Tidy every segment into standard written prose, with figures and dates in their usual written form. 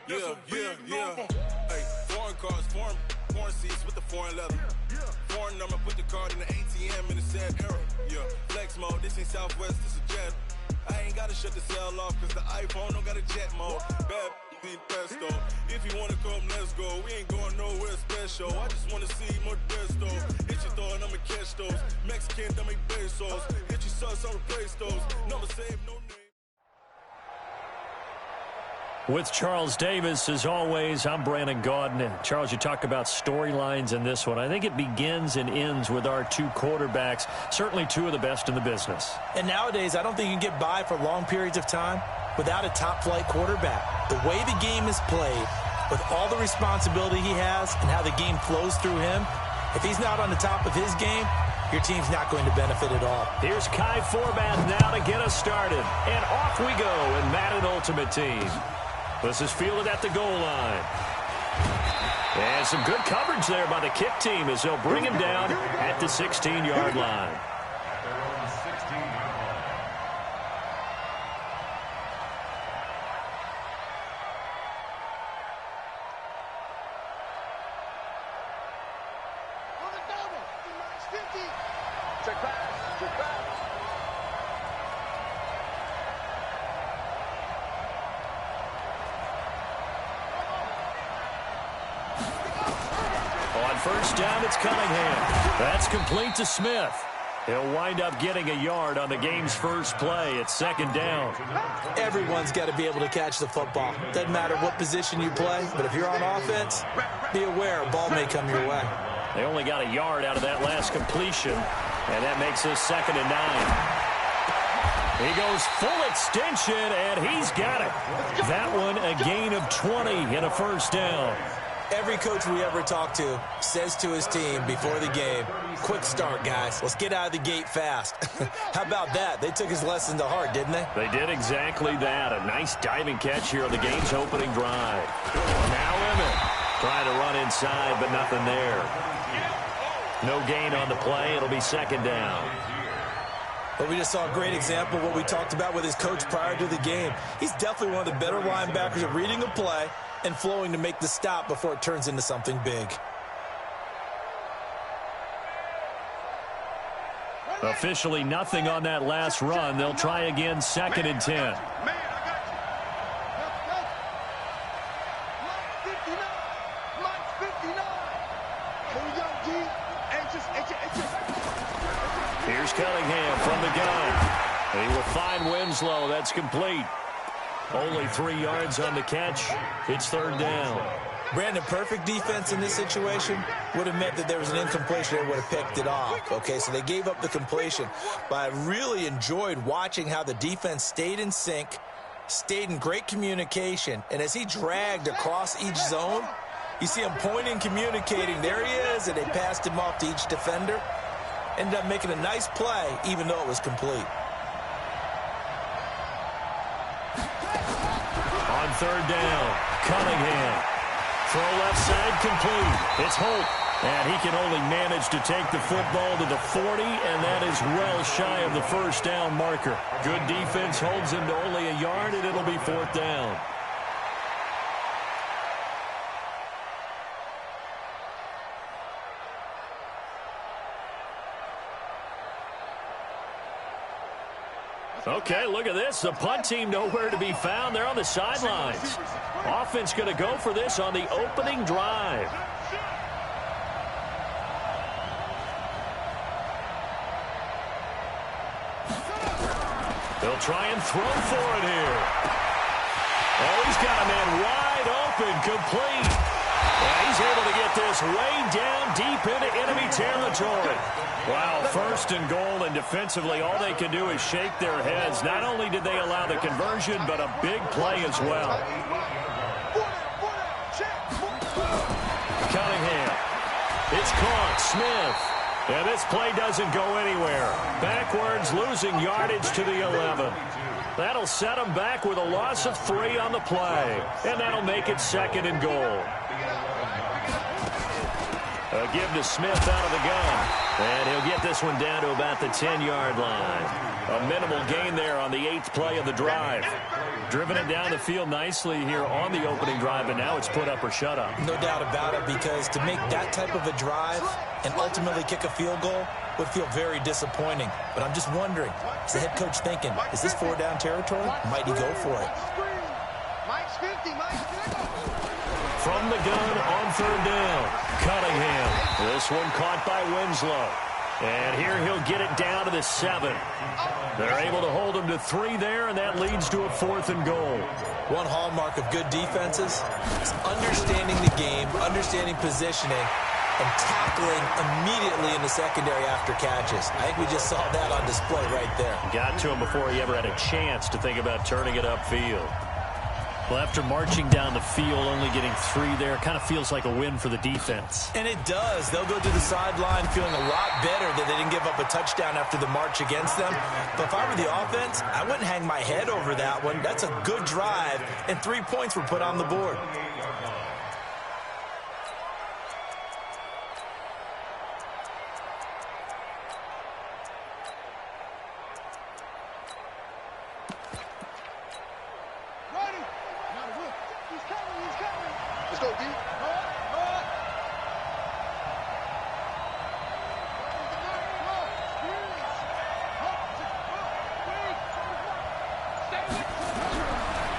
Yeah. Hey, foreign cars, foreign seats with the foreign leather. Foreign number, put the card in the ATM in the sad era. Yeah, flex mode, this ain't Southwest, this a jet. I ain't gotta shut the cell off, cause the iPhone don't got a jet mode. Bad be pesto. If you wanna come, let's go. We ain't going nowhere special. I just wanna see more pesto. Hit your throw and I'ma catch those. Mexican, dummy pesos. Hit your sauce, I'll replace those. Number save, no name. With Charles Davis, as always, I'm Brandon Gaudin. And Charles, you talk about storylines in this one. I think it begins and ends with our two quarterbacks, certainly two of the best in the business. And nowadays, I don't think you can get by for long periods of time without a top-flight quarterback. The way the game is played, with all the responsibility he has and how the game flows through him, if he's not on the top of his game, your team's not going to benefit at all. Here's Kai Forbath now to get us started. And off we go in Madden Ultimate Team. This is fielded at the goal line. And some good coverage there by the kick team as they'll bring him down at the 16-yard line. First down, it's Cunningham. That's complete to Smith. He'll wind up getting a yard on the game's first play. It's second down. Everyone's got to be able to catch the football. Doesn't matter what position you play, but if you're on offense, be aware a ball may come your way. They only got a yard out of that last completion, and that makes this 2nd and 9. He goes full extension, and he's got it. That one a gain of 20 and a first down. Every coach we ever talk to says to his team before the game, quick start, guys. Let's get out of the gate fast. How about that? They took his lesson to heart, didn't they? They did exactly that. A nice diving catch here on the game's opening drive. Now Emmett trying to run inside, but nothing there. No gain on the play. It'll be second down. But we just saw a great example of what we talked about with his coach prior to the game. He's definitely one of the better linebackers at reading a play and flowing to make the stop before it turns into something big. Officially nothing on that last run. They'll try again, 2nd and 10. Here's Cunningham from the gun. He will find Winslow. That's complete. Only 3 yards on the catch. It's third down. Brandon, perfect defense in this situation would have meant that there was an incompletion that would have picked it off. Okay, so they gave up the completion. But I really enjoyed watching how the defense stayed in sync, stayed in great communication. And as he dragged across each zone, you see him pointing, communicating. There he is, and they passed him off to each defender. Ended up making a nice play, even though it was complete. On third down, Cunningham. Throw left side complete. It's Holt. And he can only manage to take the football to the 40, and that is well shy of the first down marker. Good defense holds him to only a yard, and it'll be 4th down. Okay, look at this. The punt team nowhere to be found. They're on the sidelines. Offense going to go for this on the opening drive. They'll try and throw for it here. Oh, he's got a man wide open, complete. And he's able to get this way down deep into enemy territory. Wow, 1st and goal, and defensively all they can do is shake their heads. Not only did they allow the conversion, but a big play as well. Cunningham. It's caught. Smith. And this play doesn't go anywhere. Backwards, losing yardage to the 11. That'll set them back with a loss of 3 on the play. And that'll make it 2nd and goal. Give to Smith out of the gun. And he'll get this one down to about the 10-yard line. A minimal gain there on the 8th play of the drive. Driven it down the field nicely here on the opening drive, and now it's put up or shut up. No doubt about it, because to make that type of a drive and ultimately kick a field goal would feel very disappointing. But I'm just wondering, is the head coach thinking, is this 4-down territory? Might he go for it? From the gun on 3rd down, Cunningham. This one caught by Winslow. And here he'll get it down to the 7. They're able to hold him to 3 there, and that leads to a 4th and goal. One hallmark of good defenses is understanding the game, understanding positioning, and tackling immediately in the secondary after catches. I think we just saw that on display right there. Got to him before he ever had a chance to think about turning it upfield. Well, after marching down the field, only getting 3 there, kind of feels like a win for the defense. And it does. They'll go to the sideline feeling a lot better that they didn't give up a touchdown after the march against them. But if I were the offense, I wouldn't hang my head over that one. That's a good drive, and 3 points were put on the board.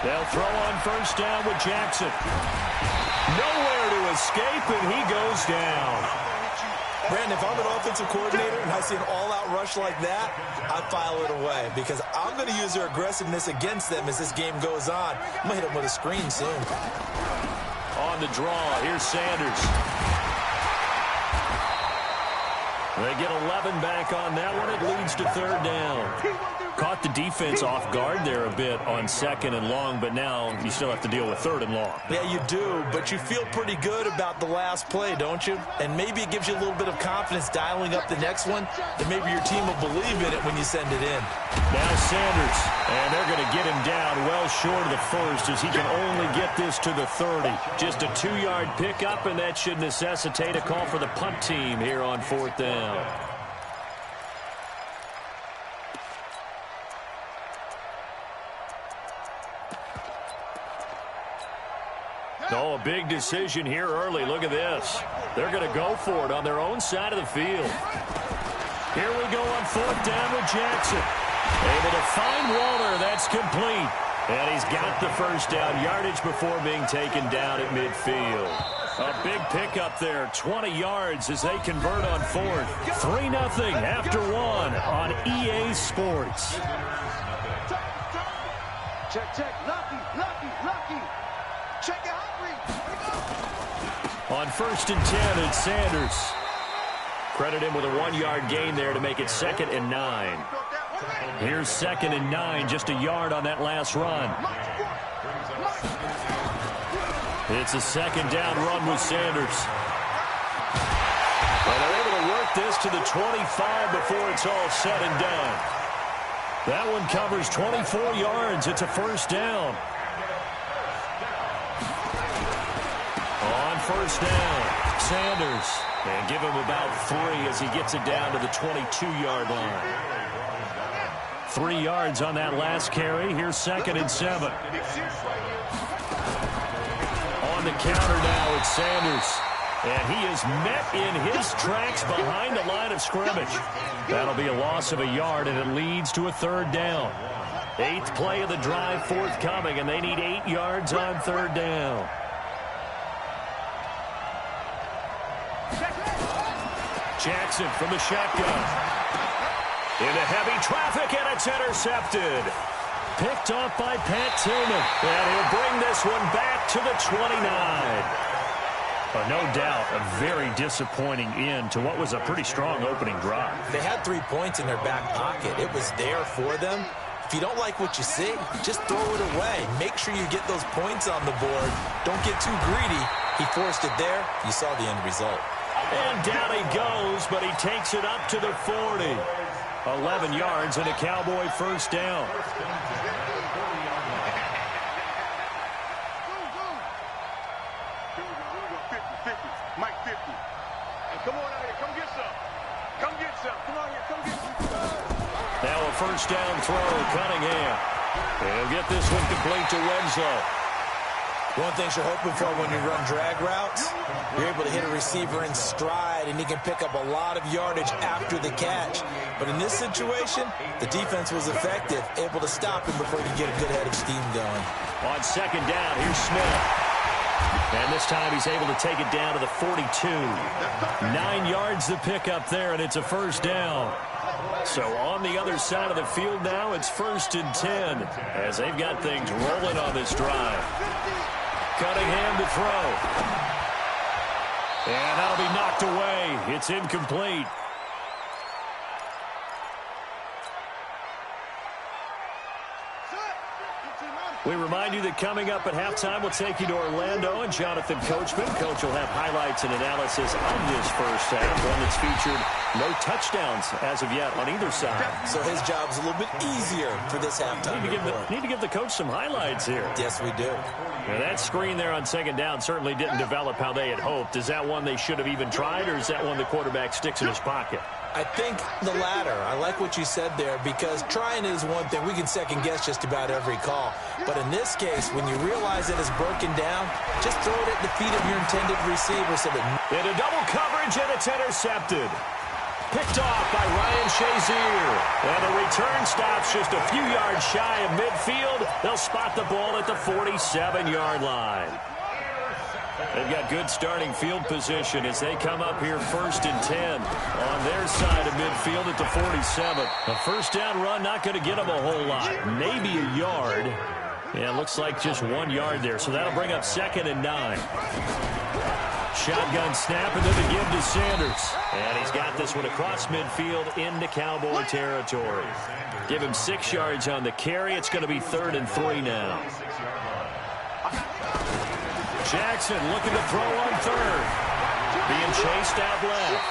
They'll throw on 1st down with Jackson. Nowhere to escape, and he goes down. Brandon, if I'm an offensive coordinator and I see an all-out rush like that, I file it away because I'm going to use their aggressiveness against them as this game goes on. I'm going to hit them with a screen soon. On the draw, here's Sanders. They get 11 back on that one. It leads to 3rd down. Caught the defense off guard there a bit on 2nd and long, but now you still have to deal with 3rd and long. Yeah, you do, but you feel pretty good about the last play, don't you? And maybe it gives you a little bit of confidence dialing up the next one, and maybe your team will believe in it when you send it in. Now Sanders, and they're going to get him down well short of the 1st as he can only get this to the 30. Just a 2-yard pickup, and that should necessitate a call for the punt team here on 4th down. Oh, a big decision here early. Look at this. They're going to go for it on their own side of the field. Here we go on 4th down with Jackson. Able to find Waller. That's complete. And he's got the 1st down yardage before being taken down at midfield. A big pickup there, 20 yards as they convert on 4th. 3-0 after 1 on EA Sports. Check. Lucky. Check it out. On 1st and 10, it's Sanders. Credit him with a 1-yard gain there to make it 2nd and 9. Here's 2nd and 9, just a yard on that last run. It's a 2nd down run with Sanders. And they're able to work this to the 25 before it's all said and done. That one covers 24 yards. It's a 1st down. On 1st down, Sanders. And give him about 3 as he gets it down to the 22-yard line. 3 yards on that last carry. Here's 2nd and 7. On the counter now, it's Sanders. And he is met in his tracks behind the line of scrimmage. That'll be a loss of a yard, and it leads to a 3rd down. 8th play of the drive forthcoming, and they need 8 yards on 3rd down. Jackson from the shotgun. Into heavy traffic, and it's intercepted. Picked off by Pat Tillman. And he'll bring this one back to the 29. No doubt a very disappointing end to what was a pretty strong opening drive. They had 3 points in their back pocket. It was there for them. If you don't like what you see, just throw it away. Make sure you get those points on the board. Don't get too greedy. He forced it there. You saw the end result. And down he goes, but he takes it up to the 40. 11 yards and a Cowboy 1st down. Come on out here. Come get some. Come get some. Come on here. Come get some. Now a first down throw, Cunningham. He'll get this one complete to Winslow. One thing you're hoping for when you run drag routes, you're able to hit a receiver in stride, and he can pick up a lot of yardage after the catch. But in this situation, the defense was effective, able to stop him before he could get a good head of steam going. On second down, here's Smith. And this time he's able to take it down to the 42. 9 yards to pick up there, and it's a first down. So on the other side of the field now, it's 1st and 10 as they've got things rolling on this drive. Cunningham to throw. And that'll be knocked away. It's incomplete. We remind you that coming up at halftime, we'll take you to Orlando and Jonathan Coachman. Coach will have highlights and analysis of this first half, one that's featured no touchdowns as of yet on either side. So his job's a little bit easier for this halftime. Need to give the coach some highlights here. Yes, we do. Now, that screen there on second down certainly didn't develop how they had hoped. Is that one they should have even tried, or is that one the quarterback sticks in his pocket? I think the latter. I like what you said there, because trying it is one thing. We can second-guess just about every call. But in this case, when you realize it is broken down, just throw it at the feet of your intended receiver so that... Into double coverage, and it's intercepted. Picked off by Ryan Shazier. And the return stops just a few yards shy of midfield. They'll spot the ball at the 47-yard line. They've got good starting field position as they come up here 1st and 10 on their side of midfield at the 47. A first down run not going to get them a whole lot. Maybe a yard. Yeah, it looks like just 1 yard there. So that'll bring up 2nd and 9. Shotgun snap, and then the give to Sanders. And he's got this one across midfield into Cowboy territory. Give him 6 yards on the carry. It's going to be 3rd and 3 now. Jackson looking to throw on 3rd. Being chased out left.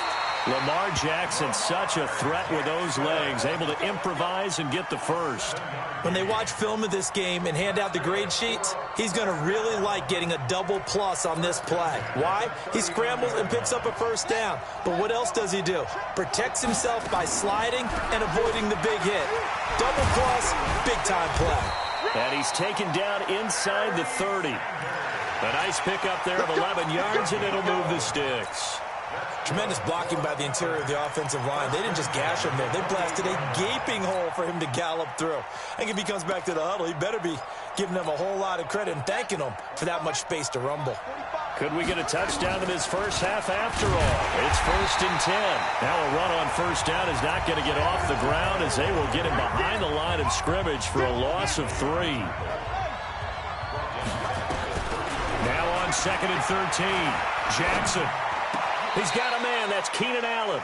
Lamar Jackson, such a threat with those legs, able to improvise and get the first. When they watch film of this game and hand out the grade sheets, he's going to really like getting a double plus on this play. Why? He scrambles and picks up a first down. But what else does he do? Protects himself by sliding and avoiding the big hit. Double plus, big-time play. And he's taken down inside the 30. A nice pickup there of 11 yards, and it'll move the sticks. Tremendous blocking by the interior of the offensive line. They didn't just gash him there. They blasted a gaping hole for him to gallop through. I think if he comes back to the huddle, he better be giving them a whole lot of credit and thanking them for that much space to rumble. Could we get a touchdown in this first half after all? It's 1st and 10. Now a run on first down is not going to get off the ground as they will get him behind the line of scrimmage for a loss of 3. Now on 2nd and 13. Jackson. He's got a man. That's Keenan Allen.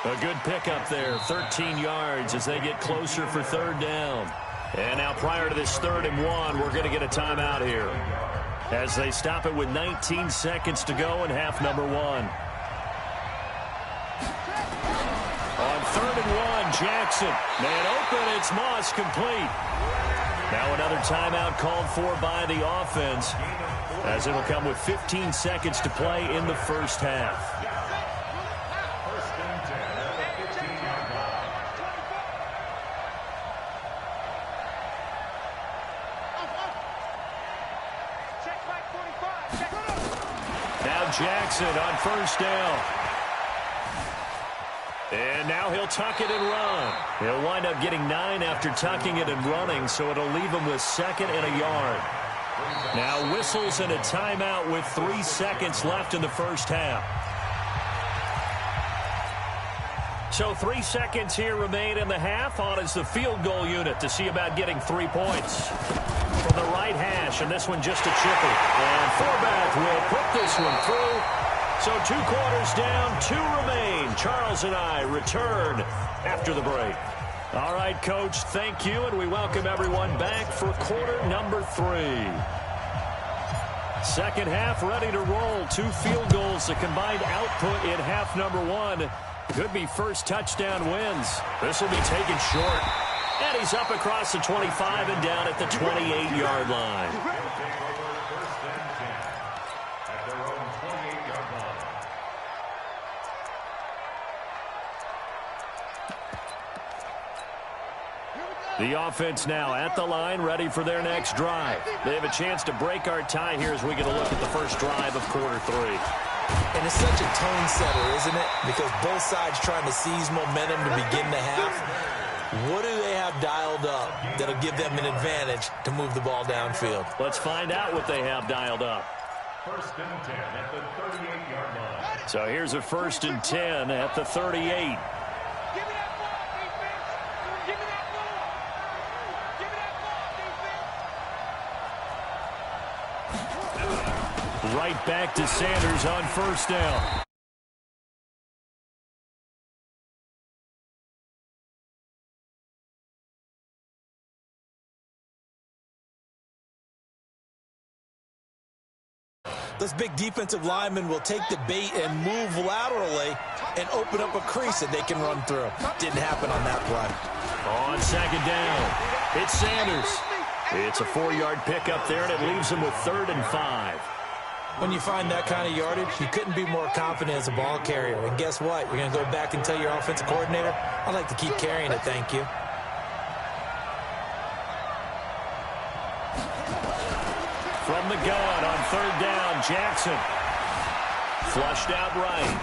A good pickup there. 13 yards as they get closer for 3rd down. And now prior to this 3rd and 1, we're going to get a timeout here as they stop it with 19 seconds to go in half number 1. On 3rd and 1, Jackson. Man open. It's Moss, complete. Now another timeout called for by the offense, as it'll come with 15 seconds to play in the first half. Now Jackson on first down. And now he'll tuck it and run. He'll wind up getting 9 after tucking it and running, so it'll leave him with 2nd and a yard. Now whistles and a timeout with 3 seconds left in the first half. So 3 seconds here remain in the half. On is the field goal unit to see about getting 3 points. From the right hash, and this one just a chipper. And Forbath will put this one through. So 2 quarters down, 2 remain. Charles and I return after the break. All right, Coach, thank you, and we welcome everyone back for quarter number 3. Second half ready to roll. 2 field goals, the combined output in half number 1. Could be first touchdown wins. This will be taken short. And he's up across the 25 and down at the 28-yard line. The offense now at the line, ready for their next drive. They have a chance to break our tie here as we get a look at the first drive of quarter 3. And it's such a tone setter, isn't it? Because both sides trying to seize momentum to begin the half. What do they have dialed up that'll give them an advantage to move the ball downfield? Let's find out what they have dialed up. First and 10 at the 38-yard line. So here's a first and 10 at the 38. Right back to Sanders on first down. Those big defensive linemen will take the bait and move laterally and open up a crease that they can run through. Didn't happen on that play. On second down, it's Sanders. It's a 4-yard pickup there, and it leaves him with 3rd and 5. When you find that kind of yardage, you couldn't be more confident as a ball carrier. And guess what? You're going to go back and tell your offensive coordinator, I'd like to keep carrying it, thank you. From the gun on 3rd down, Jackson. Flushed out right.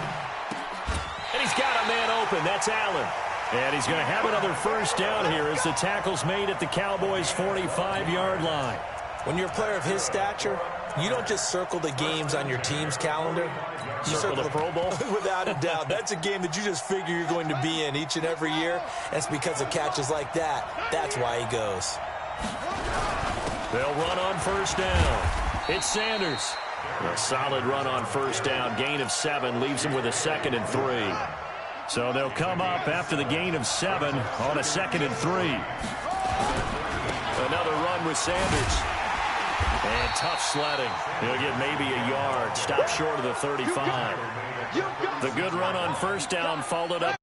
And he's got a man open. That's Allen. And he's going to have another first down here as the tackle's made at the Cowboys' 45-yard line. When you're a player of his stature, you don't just circle the games on your team's calendar. You circle the Pro Bowl? Without a doubt. That's a game that you just figure you're going to be in each and every year. That's because of catches like that. That's why he goes. They'll run on first down. It's Sanders. A solid run on first down. Gain of 7 leaves him with a 2nd and 3. So they'll come up after the gain of 7 on a 2nd and 3. Another run with Sanders. And tough sledding. He'll get maybe a yard. Stop short of the 35. The good run on first down followed up.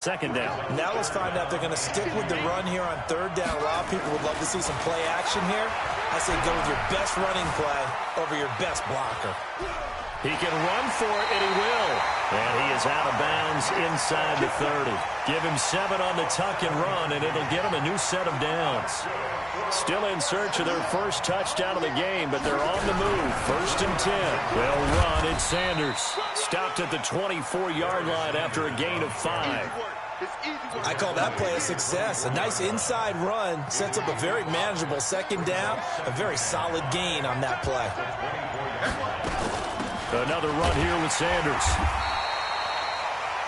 2nd down. Now let's find out if they're going to stick with the run here on 3rd down. A lot of people would love to see some play action here. I say go with your best running play over your best blocker. He can run for it, and he will. And he is out of bounds inside the 30. Give him 7 on the tuck and run, and it'll get him a new set of downs. Still in search of their first touchdown of the game, but they're on the move. 1st and 10. They'll run. It's Sanders. Stopped at the 24-yard line after a gain of 5. I call that play a success. A nice inside run sets up a very manageable 2nd down. A very solid gain on that play. Another run here with Sanders.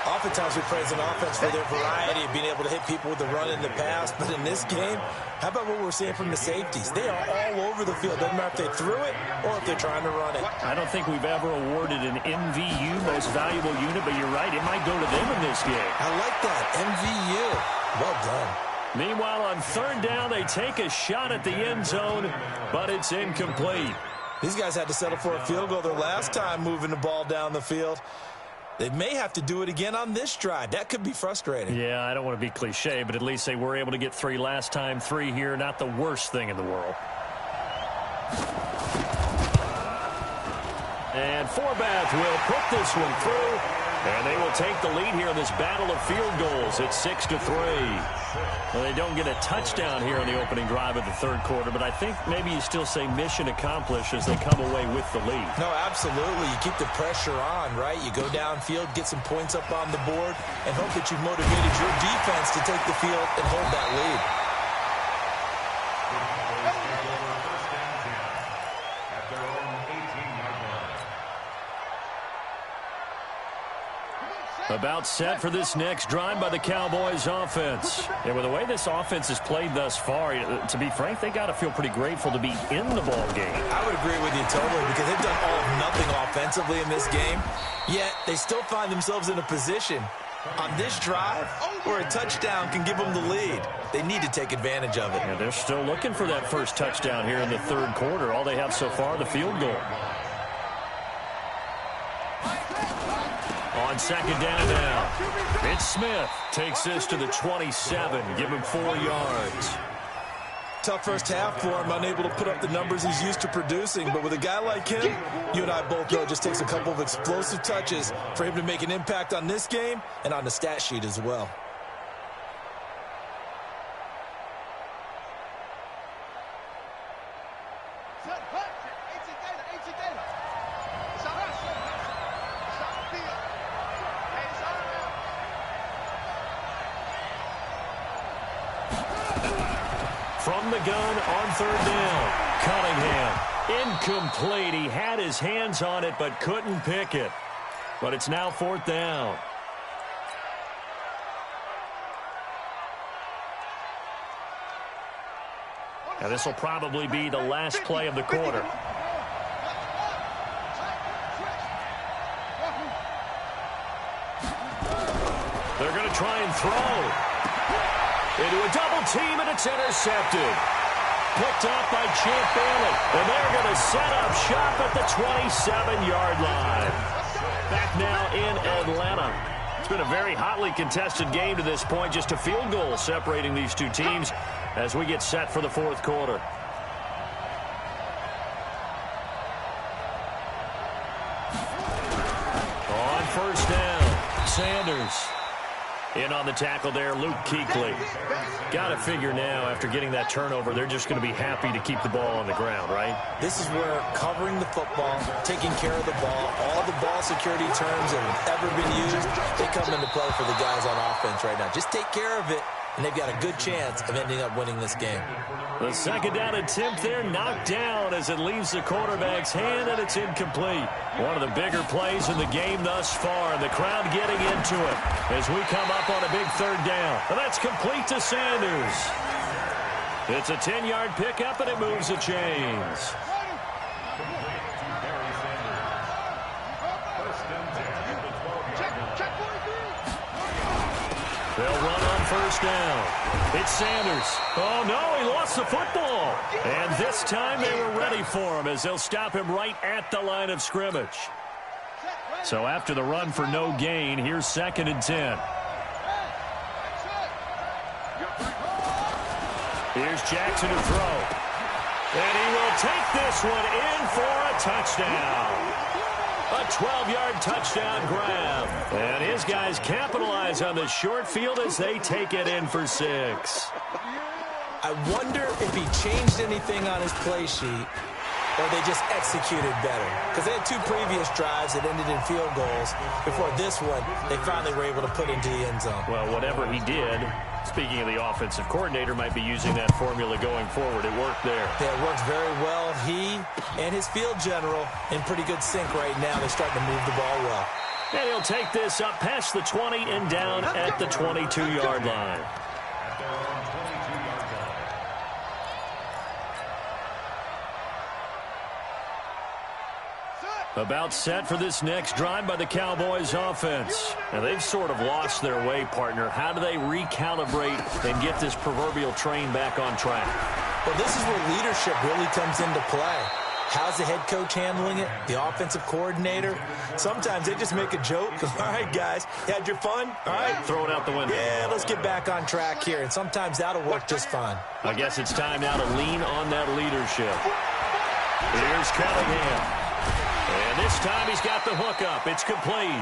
Oftentimes we praise an offense for their variety of being able to hit people with the run in the past. But in this game, how about what we're seeing from the safeties? They are all over the field. Doesn't matter if they threw it or if they're trying to run it. I don't think we've ever awarded an MVU, most valuable unit, but you're right. It might go to them in this game. I like that. MVU. Well done. Meanwhile, on 3rd down, they take a shot at the end zone, but it's incomplete. These guys had to settle for a field goal their last time moving the ball down the field. They may have to do it again on this drive. That could be frustrating. Yeah, I don't want to be cliche, but at least they were able to get 3 last time. 3 here, not the worst thing in the world. And Forbath will put this one through, and they will take the lead here in this battle of field goals at 6-3. Well, they don't get a touchdown here in the opening drive of the 3rd quarter, but I think maybe you still say mission accomplished as they come away with the lead. No, absolutely. You keep the pressure on, right? You go downfield, get some points up on the board, and hope that you've motivated your defense to take the field and hold that lead. About set for this next drive by the Cowboys offense. And with the way this offense has played thus far, to be frank, they got to feel pretty grateful to be in the ball game. I would agree with you totally because they've done all of nothing offensively in this game, yet they still find themselves in a position on this drive where a touchdown can give them the lead. They need to take advantage of it. Yeah, they're still looking for that first touchdown here in the 3rd quarter. All they have so far, the field goal. On 2nd down now, it's Smith. Takes this to the 27. Give him 4 yards. Tough first half for him, unable to put up the numbers he's used to producing. But with a guy like him, you and I both know it just takes a couple of explosive touches for him to make an impact on this game and on the stat sheet as well. from the gun on third down. Cunningham, incomplete. He had his hands on it but couldn't pick it. But it's now fourth down. Now this will probably be the last play of the quarter. They're going to try and throw. Into a double team, and it's intercepted. Picked off by Champ Bailey. And they're going to set up shop at the 27-yard line. Back now in Atlanta. It's been a very hotly contested game to this point. Just a field goal separating these two teams as we get set for the fourth quarter. On first down, Sanders. In on the tackle there, Luke Kuechly. Got to figure now, after getting that turnover, they're just going to be happy to keep the ball on the ground, right? This is where covering the football, taking care of the ball, all the ball security terms that have ever been used, they come into play for the guys on offense right now. Just take care of it, and they've got a good chance of ending up winning this game. The second down attempt there knocked down as it leaves the quarterback's hand, and it's incomplete. One of the bigger plays in the game thus far, and the crowd getting into it as we come up on a big third down. And that's complete to Sanders. It's a 10-yard pickup, and it moves the chains. They'll run on first down. It's Sanders. Oh, no, he lost the football. And this time they were ready for him as they'll stop him right at the line of scrimmage. So after the run for no gain, here's 2nd and 10. Here's Jackson to throw. And he will take this one in for a touchdown. A 12-yard touchdown grab. And his guys capitalize on the short field as they take it in for 6. I wonder if he changed anything on his play sheet or they just executed better. Because they had 2 previous drives that ended in field goals. Before this one, they finally were able to put into the end zone. Well, whatever he did, speaking of the offensive coordinator, might be using that formula going forward. It worked there. Yeah, it works very well. He and his field general in pretty good sync right now. They're starting to move the ball well. And he'll take this up past the 20 and down at the 22-yard line. About set for this next drive by the Cowboys offense. Now, they've sort of lost their way, partner. How do they recalibrate and get this proverbial train back on track? Well, this is where leadership really comes into play. How's the head coach handling it? The offensive coordinator? Sometimes they just make a joke. All right, guys, you had your fun? All right. Throw it out the window. Yeah, let's get back on track here. And sometimes that'll work just fine. I guess it's time now to lean on that leadership. Here's Cunningham. And this time he's got the hook up. It's complete.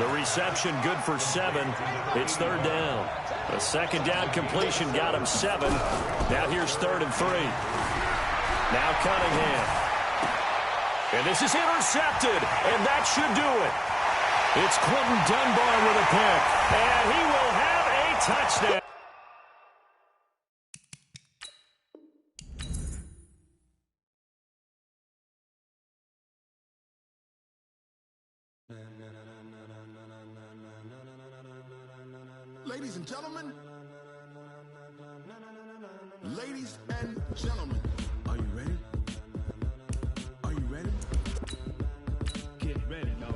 The reception good for 7. It's third down. The second down completion got him 7. Now here's 3rd and 3. Now Cunningham. And this is intercepted. And that should do it. It's Quentin Dunbar with a pick. And he will have a touchdown. Ladies and gentlemen, ladies and gentlemen, are you ready? Are you ready? Get ready, y'all.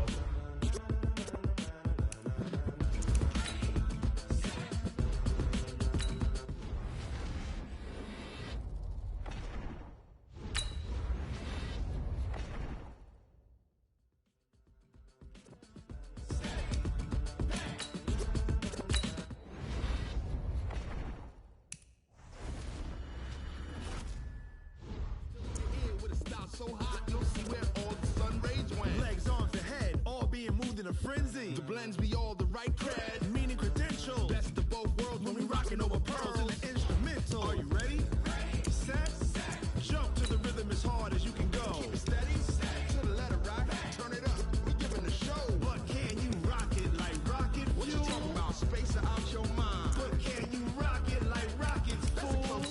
So hot, you'll see where all the sun rays went. Legs, arms, and head, all being moved in a frenzy. The blends be all the right cred, meaning credentials. Best of both worlds when we rockin' over pearls in the instrumental. Are you ready? Set. Jump to the rhythm as hard as you can go. Keep it steady, to the letter rock. Turn it up, we giving a show. But can you rock it like rocket fuel? What you talking about? Space out your mind. But can you rock it like rockets, fool?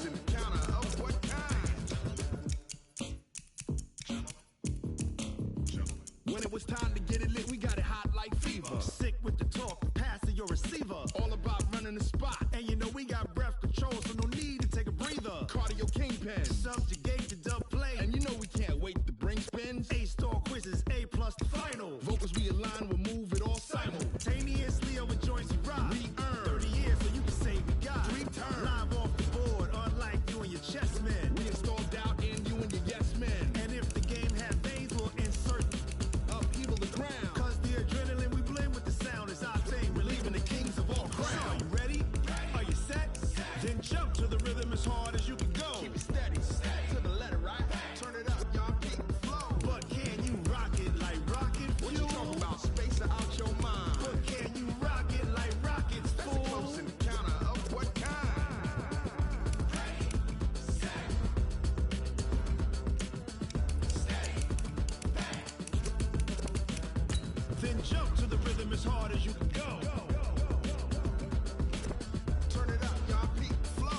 When it was time to get it lit, we got it hot like fever. Sick with the talk, passing your receiver. All about running the spot. And you know we got breath control, so no need to take a breather. Cardio kingpin, subjugate the dub play. And you know we can't wait to bring spins. A-star quizzes, A+ the final. Vocals we align, we'll move it all simultaneously over joints we rock. We earn 30 years, so you can say we got 3 turns. Live off the board, unlike you and your chess men. We install doubt in you and your yes men. And if the game has veins, we'll insert upheaval the ground. Cause the adrenaline we blend with the sound is our thing. We're leaving the kings of all crowns. So are you ready? Are you set? Then jump to the rhythm as hard as you can go. Keep it steady, to the letter, right? Turn it up, y'all keep it flow. But can you rock it like rocket fuel? What you talking about? Space out your mind. But can you rock it like rockets, fool? That's a close encounter of what kind? Then jump to the rhythm as hard as you can go. Turn it up, y'all peak flow.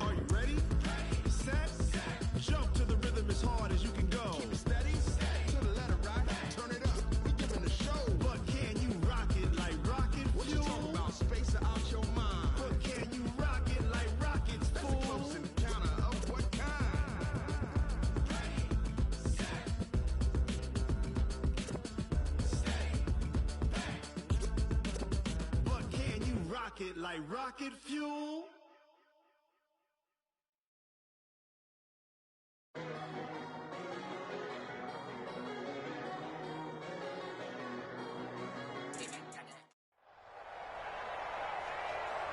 Are you ready? Set? Jump to the rhythm as hard as you can go. Keep it steady, to the letter, right? Turn it up, we giving the show. But can you rock it like rocket fuel? What you talking about? Space out your mind. But can you rock it like rockets, fool? That's a close encounter of what kind? But can you rock it like rocket fuel?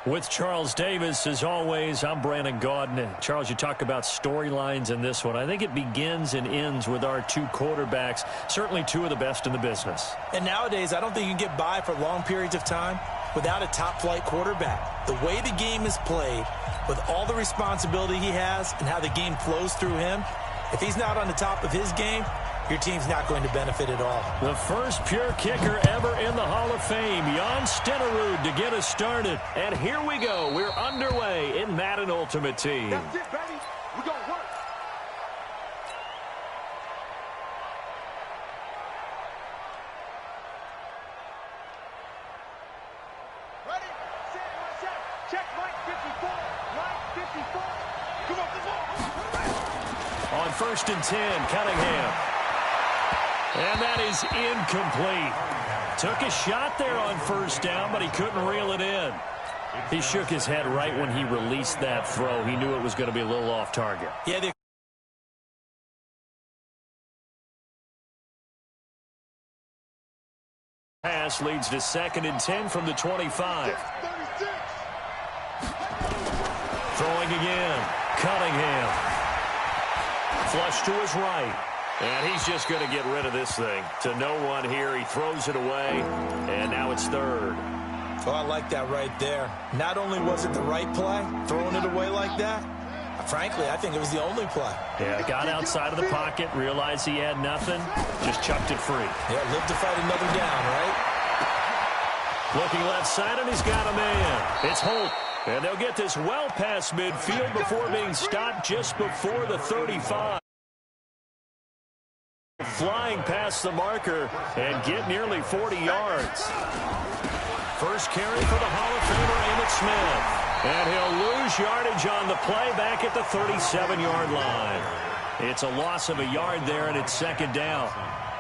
With Charles Davis, as always, I'm Brandon Gaudin. And Charles, you talk about storylines in this one. I think it begins and ends with our 2 quarterbacks, certainly 2 of the best in the business. And nowadays, I don't think you can get by for long periods of time without a top-flight quarterback. The way the game is played, with all the responsibility he has and how the game flows through him, if he's not on the top of his game, your team's not going to benefit at all. The first pure kicker ever in the Hall of Fame, Jan Stenerud, to get us started. And here we go. We're underway in Madden Ultimate Team. That's it, baby. We're going to work. Ready, set, one set. Check, Mike 54. Mike 54. Come on, come on. On 1st and 10, Cunningham. And that is incomplete. Took a shot there on 1st down, but he couldn't reel it in. He shook his head right when he released that throw. He knew it was going to be a little off target. Yeah, Pass leads to 2nd and 10 from the 25. 36. Throwing again. Cunningham. Flush to his right. And he's just going to get rid of this thing. To no one here. He throws it away. And now it's 3rd. Oh, I like that right there. Not only was it the right play, throwing it away like that, frankly, I think it was the only play. Yeah, got outside of the pocket, realized he had nothing, just chucked it free. Yeah, live to fight another down, right? Looking left side, and he's got a man. It's Holt. And they'll get this well past midfield before being stopped just before the 35. Flying past the marker and get nearly 40 yards. First carry for the Hall of Famer, Emmitt Smith. And he'll lose yardage on the play back at the 37-yard line. It's a loss of a yard there, and it's 2nd down.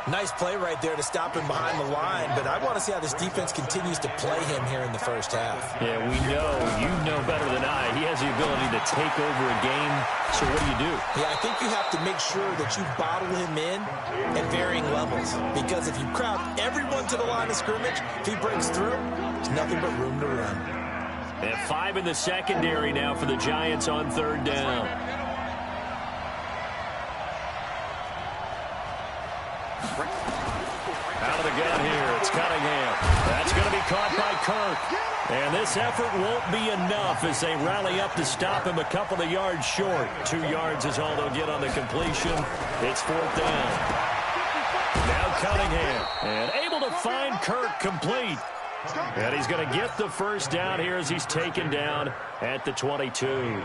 Nice play right there to stop him behind the line, but I want to see how this defense continues to play him here in the 1st half. Yeah, we know. You know better than I. He has the ability to take over a game. So what do? Yeah, I think you have to make sure that you bottle him in at varying levels, because if you crowd everyone to the line of scrimmage, if he breaks through, there's nothing but room to run. And 5 in the secondary now for the Giants on 3rd down. Out of the gun here, it's Cunningham. That's going to be caught by Kirk. And this effort won't be enough as they rally up to stop him a couple of yards short. 2 yards is all they'll get on the completion. It's 4th down. Now Cunningham, and able to find Kirk complete. And he's going to get the first down here as he's taken down at the 22.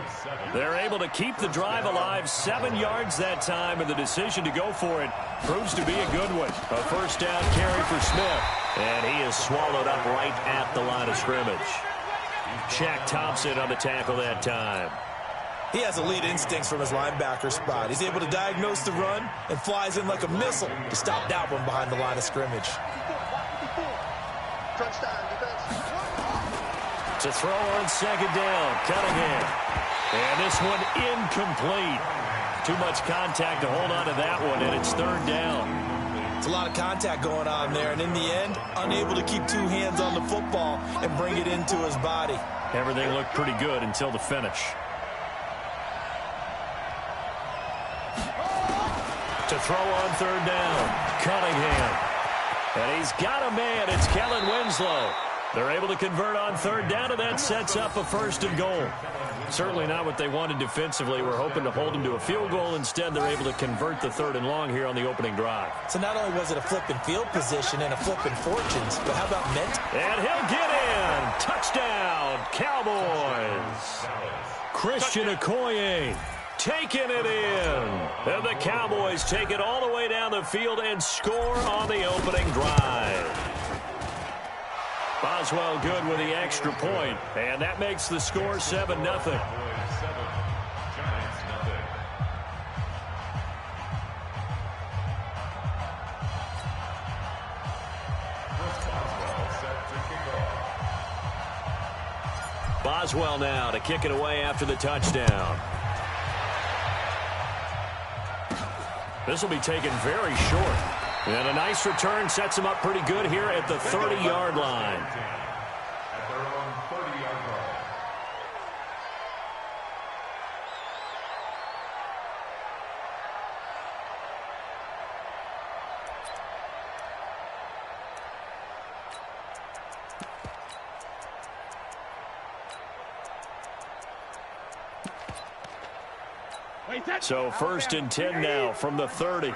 They're able to keep the drive alive, 7 yards that time, and the decision to go for it proves to be a good one. A first down carry for Smith, and he is swallowed up right at the line of scrimmage. Shaq Thompson on the tackle that time. He has elite instincts from his linebacker spot. He's able to diagnose the run and flies in like a missile to stop that one behind the line of scrimmage. To throw on 2nd down, Cunningham. And this one incomplete. Too much contact to hold on to that one, and it's 3rd down. It's a lot of contact going on there, and in the end, unable to keep 2 hands on the football and bring it into his body. Everything looked pretty good until the finish. To throw on 3rd down, Cunningham. And he's got a man. It's Kellen Winslow. They're able to convert on 3rd down, and that sets up a 1st and goal. Certainly not what they wanted defensively. We're hoping to hold them to a field goal. Instead, they're able to convert the 3rd and long here on the opening drive. So not only was it a flipping field position and a flipping fortunes, but how about mental? And he'll get in. Touchdown, Cowboys. Christian Okoye taking it in. And the Cowboys take it all the way down the field and score on the opening drive. Boswell good with the extra point, and that makes the score 7-0. Boswell now to kick it away after the touchdown. This will be taken very short. And a nice return sets him up pretty good here at the 30-yard line. At their own 30-yard line. So 1st and 10 now from the 30.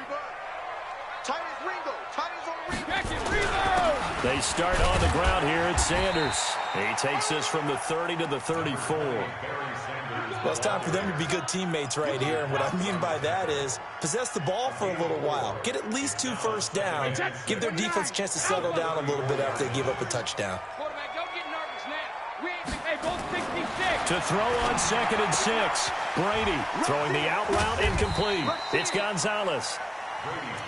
They start on the ground here at Sanders. He takes this from the 30 to the 34. Well, it's time for them to be good teammates right here. And what I mean by that is possess the ball for a little while. Get at least 2 first downs. Give their defense a chance to settle down a little bit after they give up a touchdown. To throw on 2nd and 6. Brady throwing the out route incomplete. It's Gonzalez.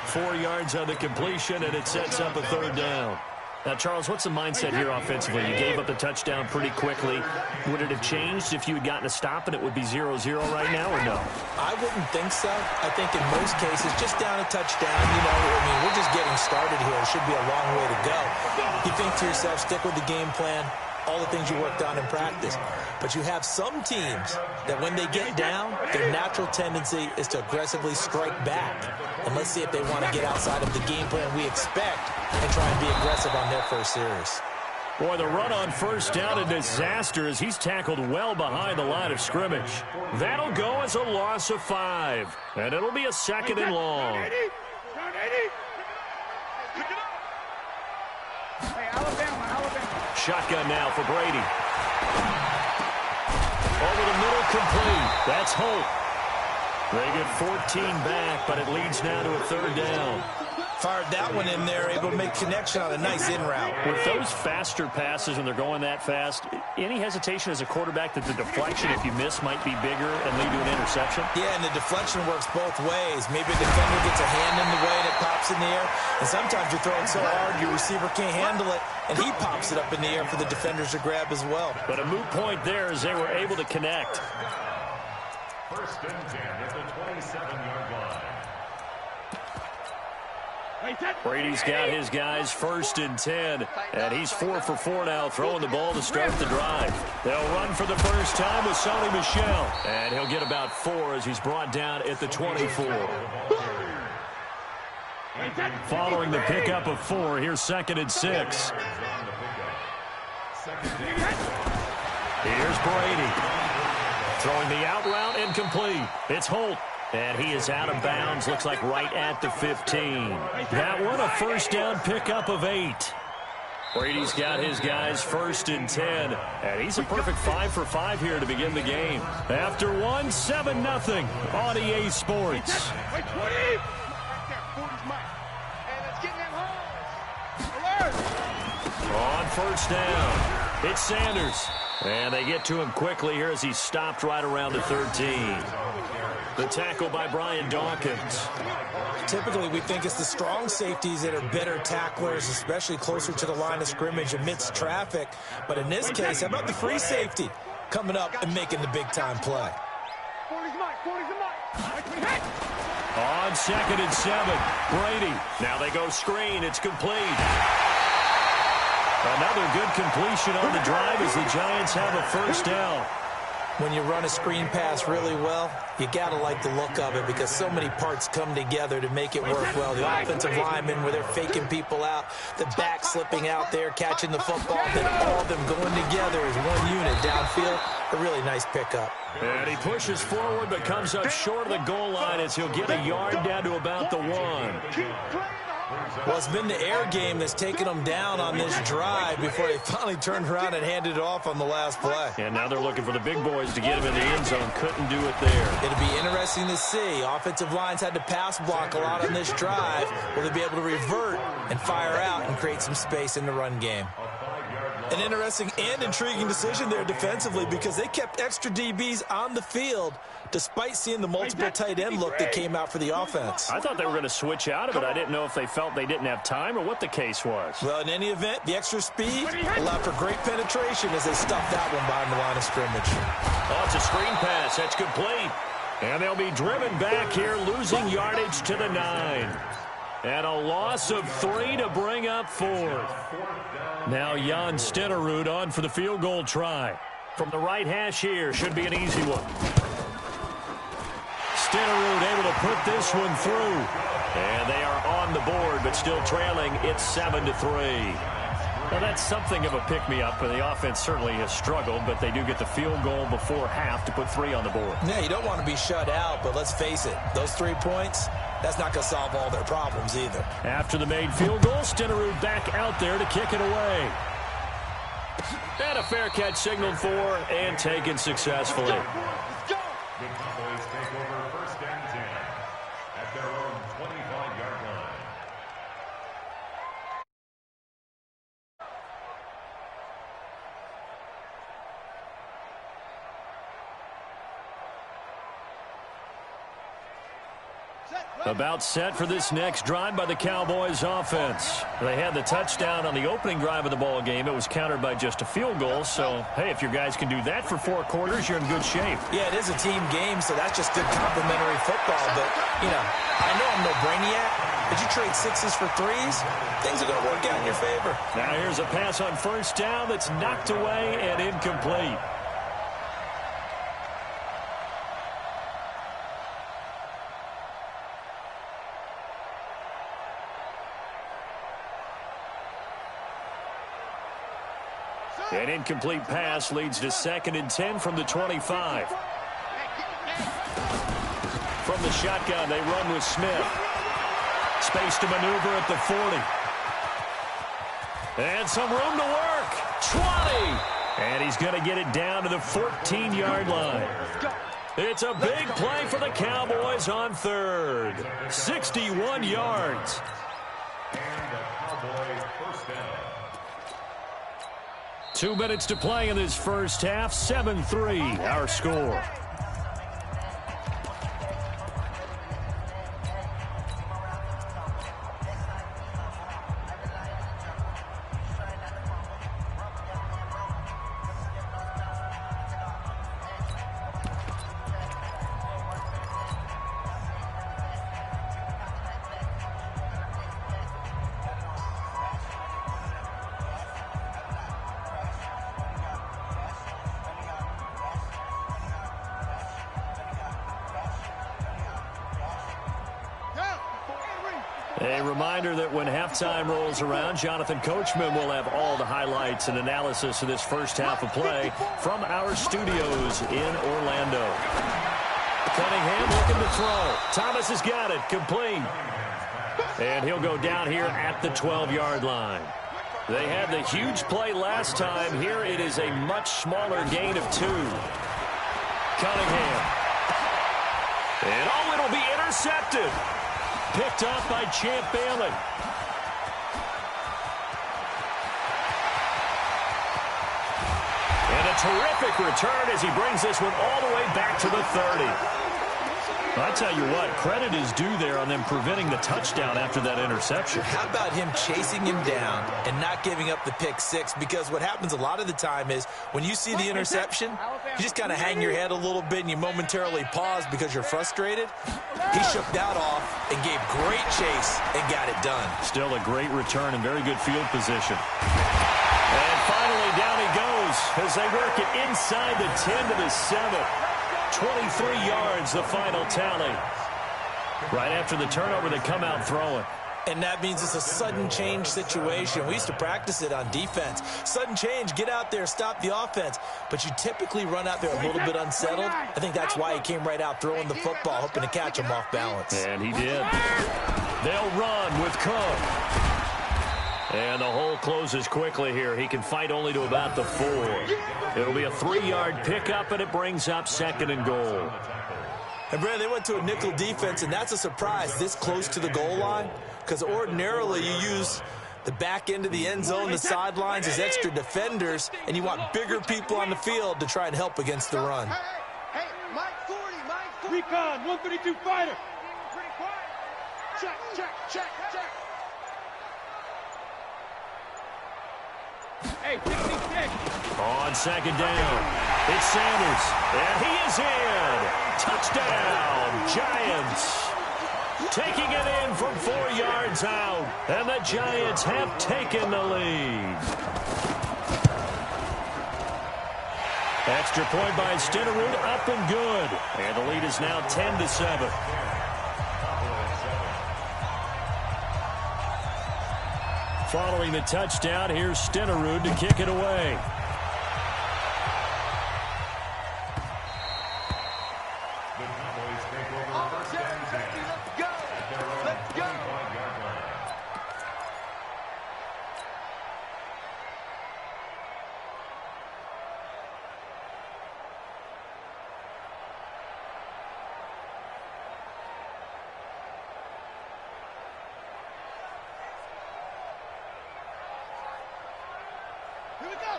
4 yards on the completion, and it sets up a 3rd down. Now, Charles, what's the mindset here offensively? You gave up the touchdown pretty quickly. Would it have changed if you had gotten a stop and it would be 0-0 right now, or no? I wouldn't think so. I think in most cases, just down a touchdown, you know, I mean, we're just getting started here. It should be a long way to go. You think to yourself, stick with the game plan, all the things you worked on in practice. But you have some teams that when they get down, their natural tendency is to aggressively strike back. And let's see if they want to get outside of the game plan we expect and try and be aggressive on their first series. Boy, the run on 1st down, a disaster as he's tackled well behind the line of scrimmage. That'll go as a loss of 5. And it'll be a 2nd and long. Shotgun now for Brady. Over the middle, complete. That's Holt. They get 14 back, but it leads now to a 3rd down. Fired that one in there, able to make connection on a nice in route. With those faster passes when they're going that fast, any hesitation as a quarterback that the deflection, if you miss, might be bigger and lead to an interception? Yeah, and the deflection works both ways. Maybe a defender gets a hand in the way and it pops in the air. And sometimes you're throwing so hard your receiver can't handle it, and he pops it up in the air for the defenders to grab as well. But a moot point there as they were able to connect. 1st and 10 at the 27-yard line. Brady's got his guys 1st and 10, and he's 4 for 4 now, throwing the ball to start the drive. They'll run for the first time with Sonny Michel, and he'll get about 4 as he's brought down at the 24. Following the pickup of 4, here's 2nd and 6. Here's Brady. Throwing the out route, incomplete. It's Holt. And he is out of bounds, looks like right at the 15. That one a first down pickup of 8. Brady's got his guys 1st and 10. And he's a perfect 5 for 5 here to begin the game. After 1, 7-0 on EA Sports. On first down, it's Sanders. And they get to him quickly here as he's stopped right around the 13. The tackle by Brian Dawkins. Typically, we think it's the strong safeties that are better tacklers, especially closer to the line of scrimmage amidst traffic. But in this case, how about the free safety coming up and making the big-time play? On 2nd and 7, Brady. Now they go screen. It's complete. Another good completion on the drive as the Giants have a first down. When you run a screen pass really well, you got to like the look of it because so many parts come together to make it work well. The offensive linemen, where they're faking people out, the back slipping out there, catching the football, then all of them going together as one unit downfield. A really nice pickup. And he pushes forward but comes up short of the goal line as he'll get a yard down to about the 1. Well, it's been the air game that's taken them down on this drive before they finally turned around and handed it off on the last play. And now they're looking for the big boys to get him in the end zone. Couldn't do it there. It'll be interesting to see. Offensive lines had to pass block a lot on this drive. Will they be able to revert and fire out and create some space in the run game? An interesting and intriguing decision there defensively because they kept extra DBs on the field despite seeing the multiple tight end look that came out for the offense. I thought they were going to switch out of it. I didn't know if they felt they didn't have time or what the case was. Well, in any event, the extra speed allowed for great penetration as they stuffed that one behind the line of scrimmage. Oh, it's a screen pass. That's complete. And they'll be driven back here, losing yardage to the 9. And a loss of 3 to bring up 4th. Now Jan Stenerud on for the field goal try. From the right hash here, should be an easy one. Stenerud able to put this one through. And they are on the board, but still trailing. It's 7-3. Well, that's something of a pick-me-up, and the offense certainly has struggled, but they do get the field goal before half to put 3 on the board. Yeah, you don't want to be shut out, but let's face it, those 3 points, that's not going to solve all their problems either. After the made field goal, Stenerud back out there to kick it away. And a fair catch signaled for and taken successfully. The Cowboys take over 1st and 10 at their own 25-yard line. About set for this next drive by the Cowboys offense. They had the touchdown on the opening drive of the ball game. It was countered by just a field goal. So, hey, if your guys can do that for 4 quarters, you're in good shape. Yeah, it is a team game, so that's just good complimentary football. But, you know, I know I'm no brainiac, but you trade 6s for 3s, things are going to work out in your favor. Now here's a pass on first down that's knocked away and incomplete. An incomplete pass leads to 2nd and 10 from the 25. From the shotgun, they run with Smith. Space to maneuver at the 40. And some room to work. 20. And he's going to get it down to the 14-yard line. It's a big play for the Cowboys on 3rd. 61 yards. And the Cowboys first down. 2 minutes to play in this first half. 7-3, our score. A reminder that when halftime rolls around, Jonathan Coachman will have all the highlights and analysis of this first half of play from our studios in Orlando. Cunningham looking to throw. Thomas has got it. Complete. And he'll go down here at the 12-yard line. They had the huge play last time. Here it is a much smaller gain of 2. Cunningham. And oh, it'll be intercepted. Picked up by Champ Bailey. And a terrific return as he brings this one all the way back to the 30. I tell you what, credit is due there on them preventing the touchdown after that interception. How about him chasing him down and not giving up the pick 6? Because what happens a lot of the time is when you see the interception, you just kind of hang your head a little bit and you momentarily pause because you're frustrated. He shook that off and gave great chase and got it done. Still a great return and very good field position. And finally down he goes as they work it inside the 10 to the 7. 23 yards, the final tally. Right after the turnover, they come out throwing. And that means it's a sudden change situation. We used to practice it on defense. Sudden change, get out there, stop the offense. But you typically run out there a little bit unsettled. I think that's why he came right out throwing the football, hoping to catch him off balance. And he did. They'll run with Cook. And the hole closes quickly here. He can fight only to about the 4. It'll be a 3-yard pickup, and it brings up 2nd and goal. And, Brad, they went to a nickel defense, and that's a surprise this close to the goal line because ordinarily you use the back end of the end zone, the sidelines as extra defenders, and you want bigger people on the field to try and help against the run. Hey, Mike 40, Mike 40. Recon, 132 fighter. Check. Hey, 66. On 2nd down, it's Sanders, and he is in. Touchdown, Giants. Taking it in from 4 yards out, and the Giants have taken the lead. Extra point by Stenerud, up and good. And the lead is now 10 to 7. Following the touchdown, here's Stenerud to kick it away.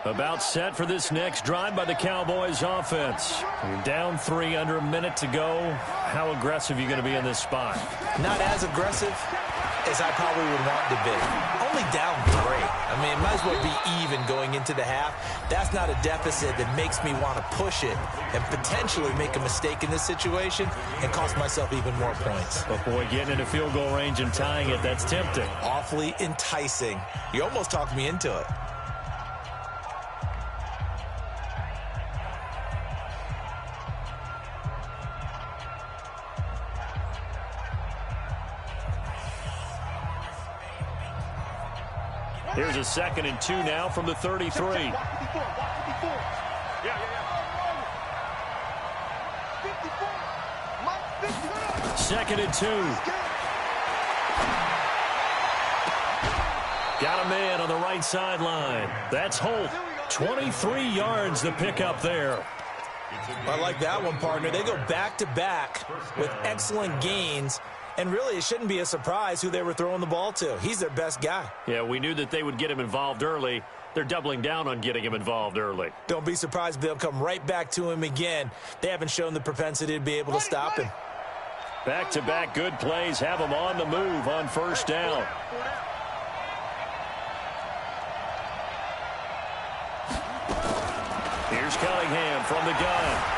About set for this next drive by the Cowboys offense. You're down 3, under a minute to go. How aggressive are you going to be in this spot? Not as aggressive as I probably would want to be. Only down 3. I mean, it might as well be even going into the half. That's not a deficit that makes me want to push it and potentially make a mistake in this situation and cost myself even more points. But, boy, getting into field goal range and tying it, that's tempting. Awfully enticing. You almost talked me into it. Here's a 2nd and 2 now from the 33. Second and 2. Got a man on the right sideline. That's Holt. 23 yards the pickup there. I like that one, partner. They go back-to-back with excellent gains. And really, it shouldn't be a surprise who they were throwing the ball to. He's their best guy. Yeah, we knew that they would get him involved early. They're doubling down on getting him involved early. Don't be surprised they'll come right back to him again. They haven't shown the propensity to be able to stop him. Back-to-back good plays have him on the move on 1st down. Here's Cunningham from the gun.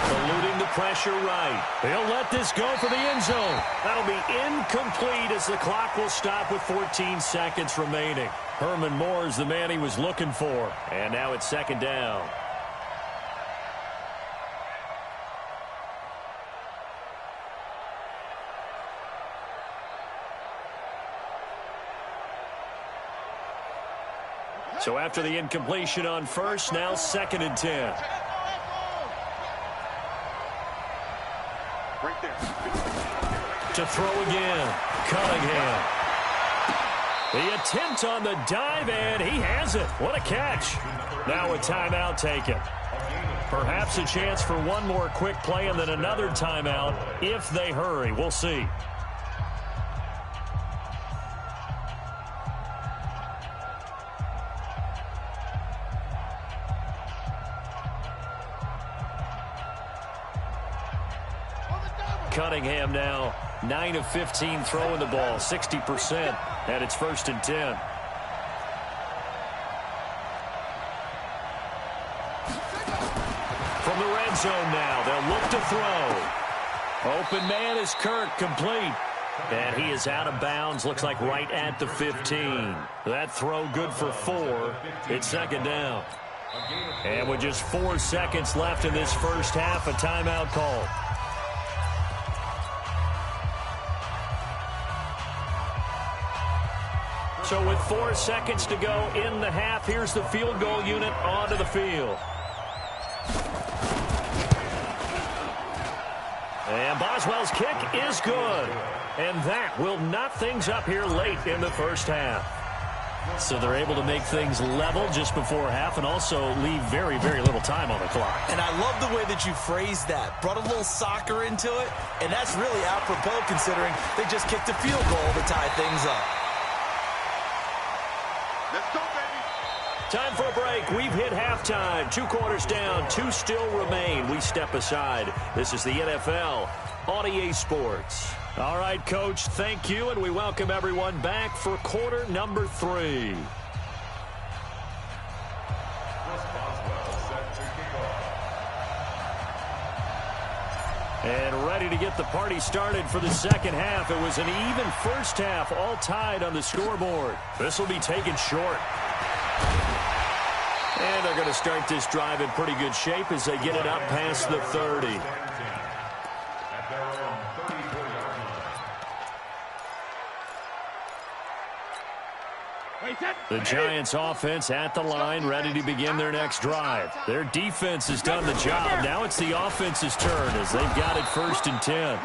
Eluding the pressure right. He'll let this go for the end zone. That'll be incomplete as the clock will stop with 14 seconds remaining. Herman Moore is the man he was looking for. And now it's 2nd down. So after the incompletion on first, now 2nd and 10. Right there. To throw again, Cunningham. The attempt on the dive, and he has it. What a catch. Now a timeout taken. Perhaps a chance for one more quick play and then another timeout if they hurry. We'll see. Cunningham now 9 of 15 throwing the ball, 60%, and it's 1st and 10. From the red zone now, they'll look to throw. Open man is Kirk, complete. And he is out of bounds, looks like right at the 15. That throw good for 4. It's 2nd down. And with just 4 seconds left in this first half, a timeout call. So with 4 seconds to go in the half, here's the field goal unit onto the field. And Boswell's kick is good. And that will knot things up here late in the first half. So they're able to make things level just before half and also leave very, very little time on the clock. And I love the way that you phrased that. Brought a little soccer into it, and that's really apropos considering they just kicked a field goal to tie things up. Let's go, baby. Time for a break. We've hit halftime. 2 quarters down. 2 still remain. We step aside. This is the NFL on EA Sports. All right, Coach, thank you, and we welcome everyone back for quarter number 3. And ready to get the party started for the second half. It was an even first half, all tied on the scoreboard. This will be taken short. And they're going to start this drive in pretty good shape as they get it up past the 30. The Giants offense at the line, ready to begin their next drive. Their defense has done the job. Now it's the offense's turn as they've got it 1st and 10.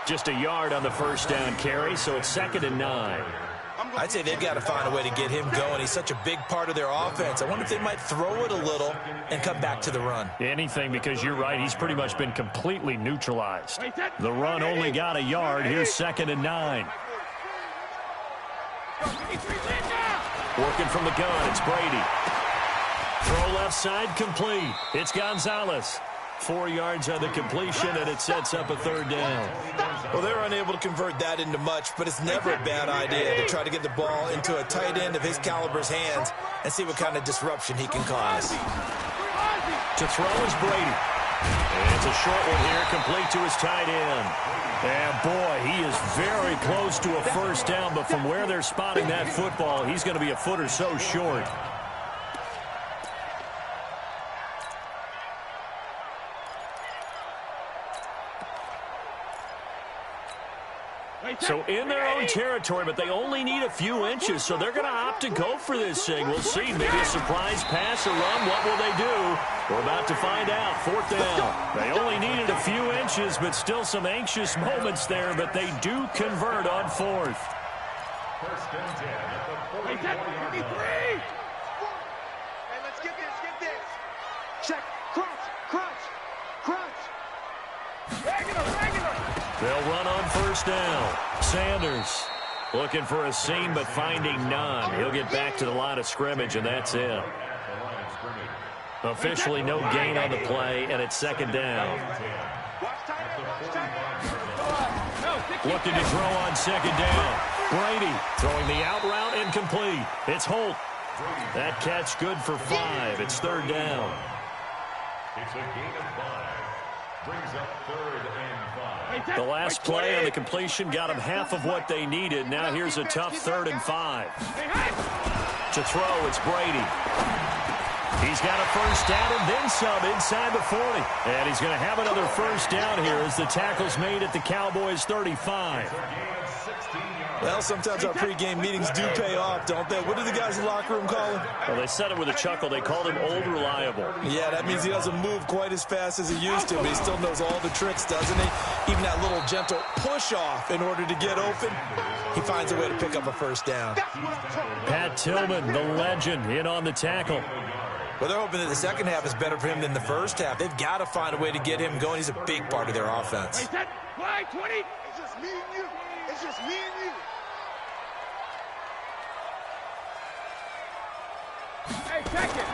Just a yard on the first down carry, so it's 2nd and 9. I'd say they've got to find a way to get him going. He's such a big part of their offense. I wonder if they might throw it a little and come back to the run. Anything, because you're right. He's pretty much been completely neutralized. The run only got a yard. Here's 2nd and 9. Working from the gun, it's Brady. Throw left side, complete. It's Gonzalez. 4 yards on the completion, and it sets up a 3rd down. Well, they're unable to convert that into much, but it's never a bad idea to try to get the ball into a tight end of his caliber's hands and see what kind of disruption he can cause. To throw is Brady. And it's a short one here, complete to his tight end. And, boy, he is very close to a first down, but from where they're spotting that football, he's going to be a foot or so short. So in their own territory, but they only need a few inches, so they're going to opt to go for this thing. We'll see. Maybe a surprise pass or run. What will they do? We're about to find out. 4th down. They only needed a few inches, but still some anxious moments there, but they do convert on 4th. 1st and 10 at the 40-yard line. Hey, let's get this. Check. Crunch. Regular. They'll run on 1st down. Sanders looking for a seam, but finding none. He'll get back to the line of scrimmage, and that's it. Officially no gain on the play, and it's 2nd down. Looking to throw on 2nd down. Brady throwing the out route, incomplete. It's Holt. That catch good for 5. It's 3rd down. It's a gain of 5. Brings up 3rd and 5. The last play on the completion got them half of what they needed. Now here's a tough 3rd and 5. To throw, it's Brady. He's got a first down and then some inside the 40. And he's going to have another first down here as the tackle's made at the Cowboys' 35. It's a gain of 16 yards. Well, sometimes our pregame meetings do pay off, don't they? What do the guys in the locker room call him? Well, they said it with a chuckle. They called him Old Reliable. Yeah, that means he doesn't move quite as fast as he used to, but he still knows all the tricks, doesn't he? Even that little gentle push-off in order to get open, he finds a way to pick up a first down. Pat Tillman, the legend, in on the tackle. Well, they're hoping that the second half is better for him than the first half. They've got to find a way to get him going. He's a big part of their offense. Why, 20? It's just me and you. It's just me and you. Hey, check it.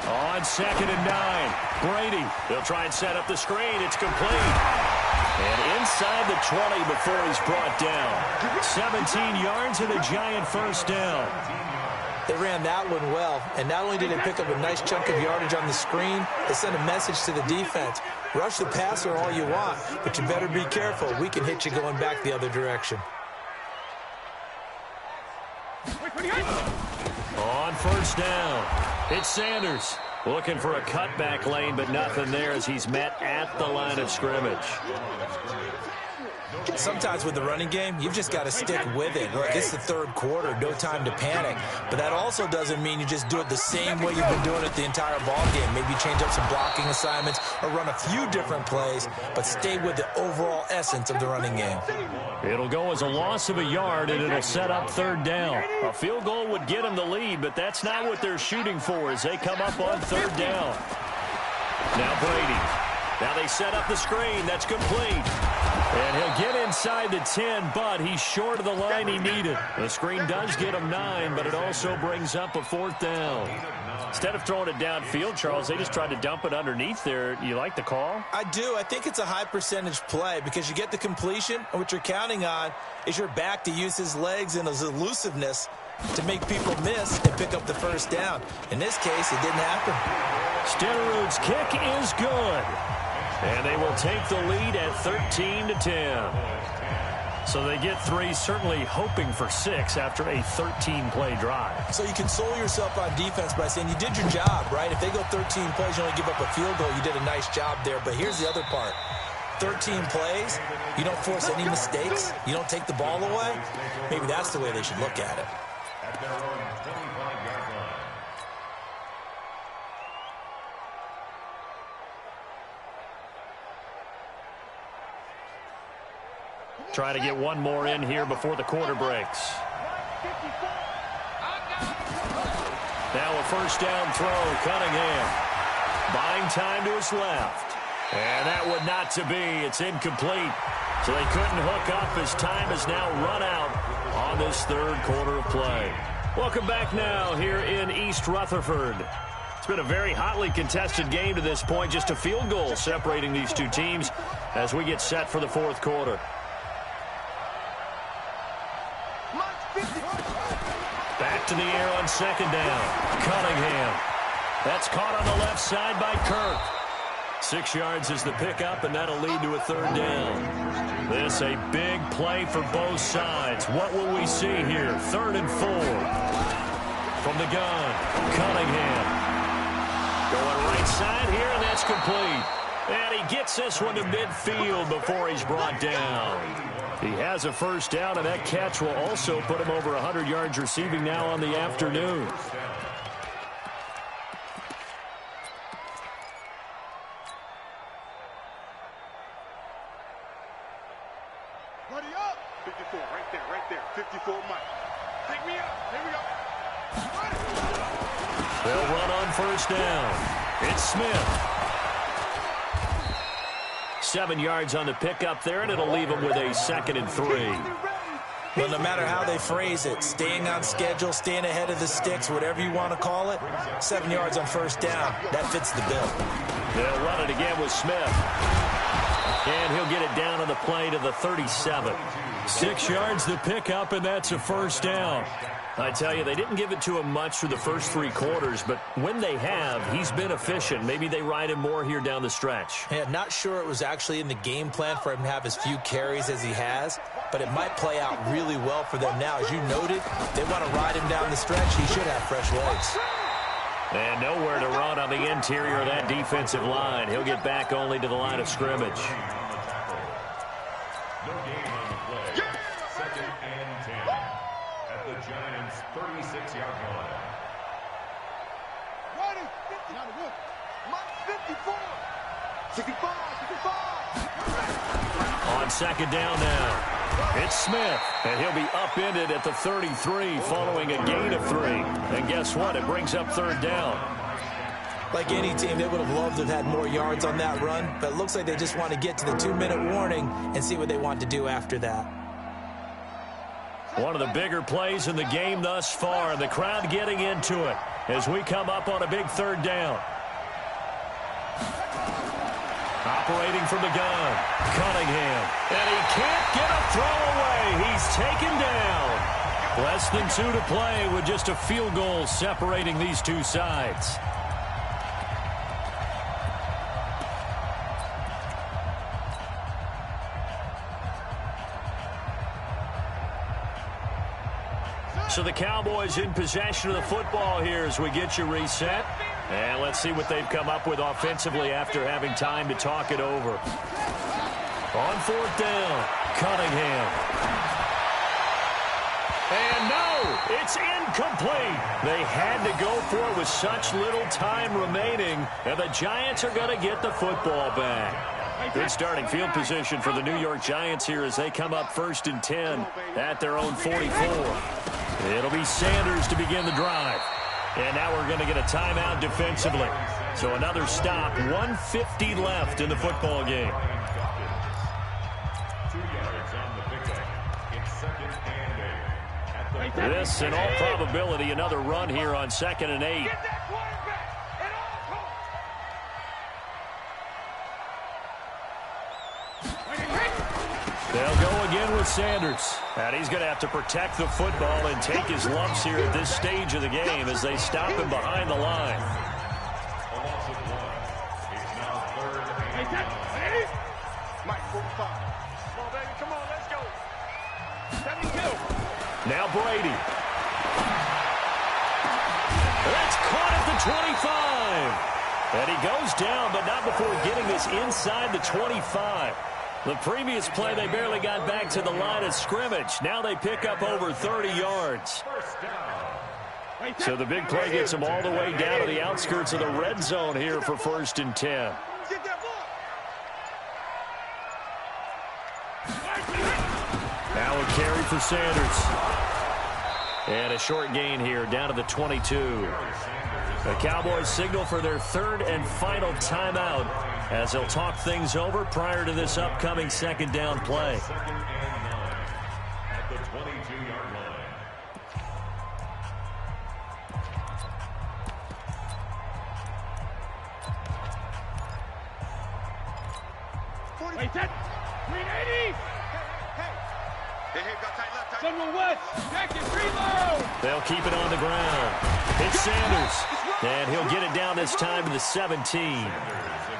On 2nd and 9, Brady. They'll try and set up the screen. It's complete. And inside the 20 before he's brought down. 17 yards and a giant first down. They ran that one well, and not only did they pick up a nice chunk of yardage on the screen, they sent a message to the defense. Rush the passer all you want, but you better be careful. We can hit you going back the other direction. On first down, it's Sanders. Looking for a cutback lane, but nothing there as he's met at the line of scrimmage. Sometimes with the running game, you've just got to stick with it. Look, it's the third quarter, no time to panic. But that also doesn't mean you just do it the same way you've been doing it the entire ball game. Maybe change up some blocking assignments or run a few different plays, but stay with the overall essence of the running game. It'll go as a loss of a yard, and it'll set up third down. A field goal would get them the lead, but that's not what they're shooting for as they come up on third down. Now Brady. Now they set up the screen. That's complete. And he'll get inside the 10, but he's short of the line he needed. The screen does get him 9, but it also brings up a fourth down. Instead of throwing it downfield, Charles, they just tried to dump it underneath there. You like the call? I do. I think it's a high percentage play because you get the completion, and what you're counting on is your back to use his legs and his elusiveness to make people miss and pick up the first down. In this case, it didn't happen. Stenerud's kick is good. And they will take the lead at 13-10. So they get 3, certainly hoping for 6 after a 13-play drive. So you console yourself on defense by saying you did your job, right? If they go 13 plays, you only give up a field goal, you did a nice job there. But here's the other part. 13 plays, you don't force any mistakes, you don't take the ball away. Maybe that's the way they should look at it. At their own 25-yard line. Try to get one more in here before the quarter breaks. Now a first down throw, Cunningham. Buying time to his left. And that would not to be. It's incomplete. So they couldn't hook up as time is now run out on this third quarter of play. Welcome back now here in East Rutherford. It's been a very hotly contested game to this point. Just a field goal separating these two teams as we get set for the fourth quarter. Back to the air on second down. Cunningham. That's caught on the left side by Kirk. 6 yards is the pickup, and that'll lead to a third down. This a big play for both sides. What will we see here? 3rd and 4. From the gun, Cunningham. Going right side here, and that's complete. And he gets this one to midfield before he's brought down. He has a first down, and that catch will also put him over 100 yards receiving now on the afternoon. Buddy up. 54, right there. 54, Mike. Pick me up. Here we go. They'll run on first down. It's Smith. 7 yards on the pickup there, and it'll leave him with a 2nd and 3. Well, no matter how they phrase it, staying on schedule, staying ahead of the sticks, whatever you want to call it, 7 yards on first down, that fits the bill. They'll run it again with Smith. And he'll get it down on the play to the 37. 6 yards the pickup, and that's a first down. I tell you, they didn't give it to him much through the first 3 quarters, but when they have, he's been efficient. Maybe they ride him more here down the stretch. Yeah, not sure it was actually in the game plan for him to have as few carries as he has, but it might play out really well for them now. As you noted, they want to ride him down the stretch. He should have fresh legs. And nowhere to run on the interior of that defensive line. He'll get back only to the line of scrimmage. No gain on the play. 2nd and 10. Giants' 36-yard line. Ready? 50. Now the wood. 54. 65. 65. On second down now. It's Smith, and he'll be upended at the 33 following a gain of 3. And guess what? It brings up third down. Like any team, they would have loved to have had more yards on that run, but it looks like they just want to get to the 2-minute warning and see what they want to do after that. One of the bigger plays in the game thus far, and the crowd getting into it as we come up on a big third down. Operating from the gun, Cunningham, and he can't get a throw away. He's taken down. Less than 2 to play with just a field goal separating these two sides. So the Cowboys in possession of the football here as we get you reset. And let's see what they've come up with offensively after having time to talk it over. On fourth down, Cunningham. And no, it's incomplete. They had to go for it with such little time remaining, and the Giants are going to get the football back. Good starting field position for the New York Giants here as they come up 1st and 10 at their own 44. It'll be Sanders to begin the drive. And now we're going to get a timeout defensively. So another stop, 1:50 left in the football game. 2 yards on the pickup. It's 2nd and 8. This, in all probability, another run here on 2nd and 8. Get that quarterback at all costs. They'll go again with Sanders. And he's going to have to protect the football and take his lumps here at this stage of the game as they stop him behind the line. A loss of 1. It's now 3rd and 9. Mike, 45. Come on, baby. Come on, let's go. 72. Now Brady. That's caught at the 25. And he goes down, but not before getting this inside the 25. The previous play, they barely got back to the line of scrimmage. Now they pick up over 30 yards. So the big play gets them all the way down to the outskirts of the red zone here for 1st and 10. Now a carry for Sanders. And a short gain here down to the 22. The Cowboys signal for their 3rd and final timeout as they'll talk things over prior to this upcoming 2nd down play. 2nd and 9 at the 22-yard line. Wait, that 380. Hey, got tight left. Someone west. Back and reload. They'll keep it on the ground. It's Sanders. And he'll get it down this time to the 17.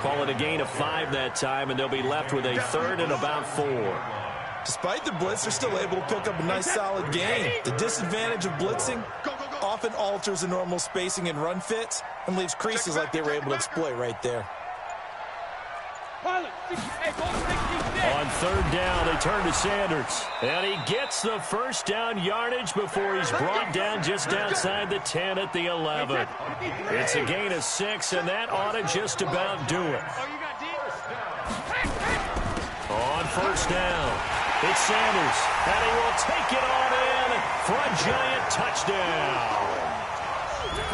Call it a gain of 5 that time, and they'll be left with a 3rd and about 4. Despite the blitz, they're still able to pick up a nice solid gain. The disadvantage of blitzing often alters the normal spacing and run fits and leaves creases like they were able to exploit right there. On 3rd down, they turn to Sanders. And he gets the 1st down yardage before he's brought down just outside the 10 at the 11. It's a gain of 6, and that ought to just about do it. On 1st down, it's Sanders. And he will take it on in for a Giant touchdown.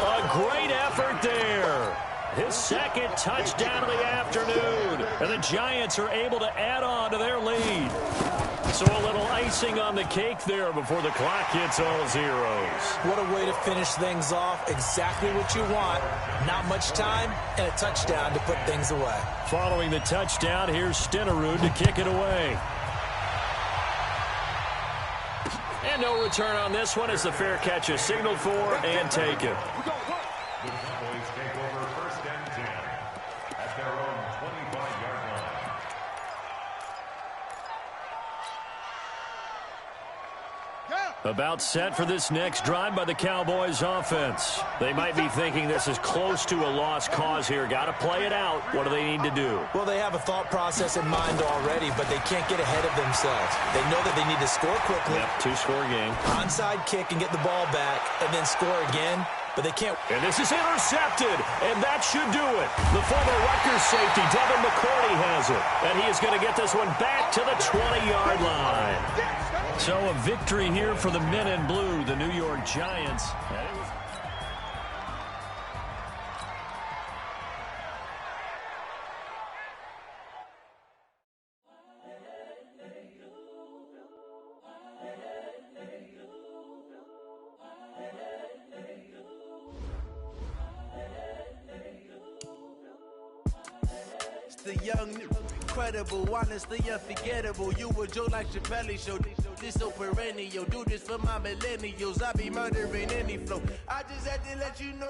A great effort there. His 2nd touchdown of the afternoon. And the Giants are able to add on to their lead. So a little icing on the cake there before the clock hits all zeros. What a way to finish things off. Exactly what you want. Not much time and a touchdown to put things away. Following the touchdown, here's Stenerud to kick it away. And no return on this one as the fair catch is signaled for and taken. The Cowboys take over 1st and 10 at their own 25-yard line. About set for this next drive by the Cowboys offense. They might be thinking this is close to a lost cause here. Got to play it out. What do they need to do? Well, they have a thought process in mind already, but they can't get ahead of themselves. They know that they need to score quickly. Yep, two-score game. Onside kick and get the ball back, and then score again. But they can't. And this is intercepted, and that should do it. The former Rutgers safety, Devin McCourty, has it. And he is going to get this one back to the 20-yard line. So a victory here for the men in blue, the New York Giants. The young, incredible, honestly unforgettable. You a Joe like Chappelle show. This so perennial. Do this for my millennials. I be murdering any flow. I just had to let you know.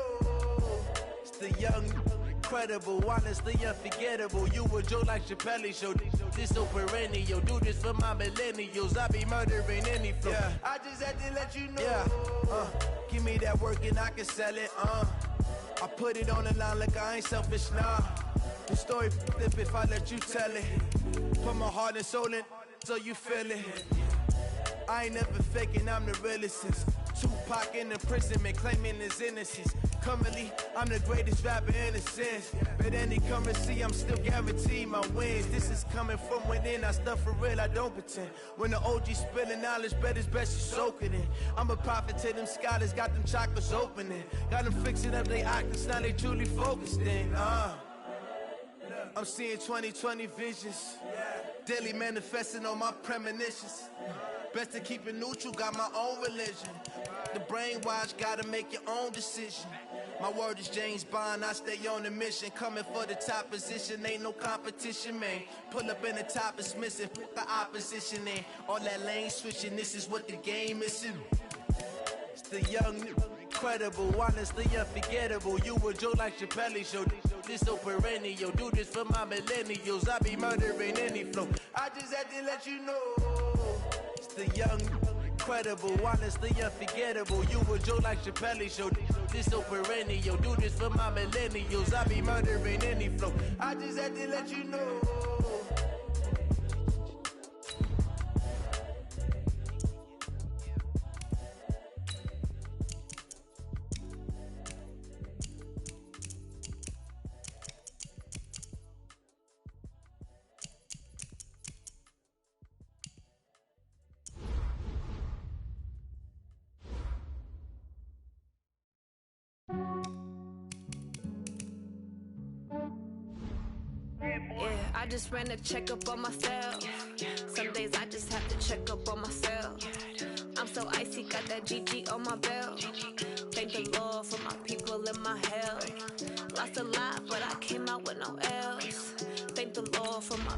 It's the young, incredible, honestly unforgettable. You a Joe like Chappelle show. This so perennial. Do this for my millennials. I be murdering any flow. Yeah. I just had to let you know. Yeah. Give me that work and I can sell it. I put it on the line like I ain't selfish, nah. The story flip if I let you tell it. Put my heart and soul in so you feel it. I ain't never faking, I'm the realest since Tupac in imprisonment, claiming his innocence. Currently, I'm the greatest rapper in a sense. But any currency, I'm still guaranteed my wins. This is coming from within, I stuff for real, I don't pretend. When the OG spilling knowledge, bet it's best you soak it in. I'm a prophet to them scholars, got them chakras opening. Got them fixing up they octaves, now they truly focused in. I'm seeing 2020 visions. Daily manifesting on my premonitions. Best to keep it neutral, got my own religion. The brainwash, gotta make your own decision. My word is James Bond, I stay on the mission. Coming for the top position, ain't no competition, man. Pull up in the top, it's missing, put the opposition in. All that lane switching, this is what the game is. It's the young, incredible, honestly unforgettable. You a Joe like Chappelle show. This so perennial. Do this for my millennials. I be murdering any flow. I just had to let you know. It's the young, incredible, honestly unforgettable. You a Joe like Chappelle show. This so perennial. Do this for my millennials. I be murdering any flow. I just had to let you know. I just ran a checkup on myself. Some days I just have to check up on myself. I'm so icy, got that GG on my belt. Thank the Lord for my people and my health. Lost a lot, but I came out with no else. Thank the Lord for my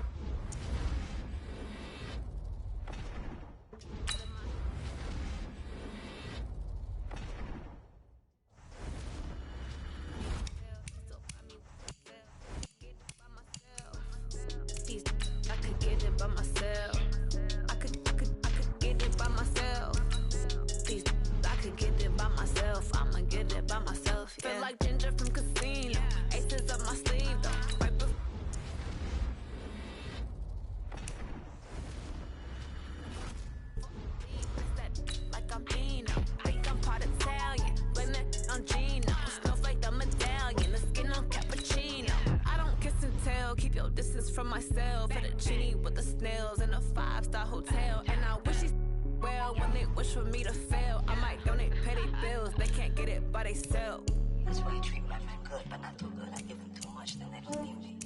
from myself at a genie with the snails in a 5-star hotel. And I wish he's well when they wish for me to fail. I might donate petty bills, they can't get it by themselves. That's why you treat my friend good, but not too good. I give him too much, then they don't need me.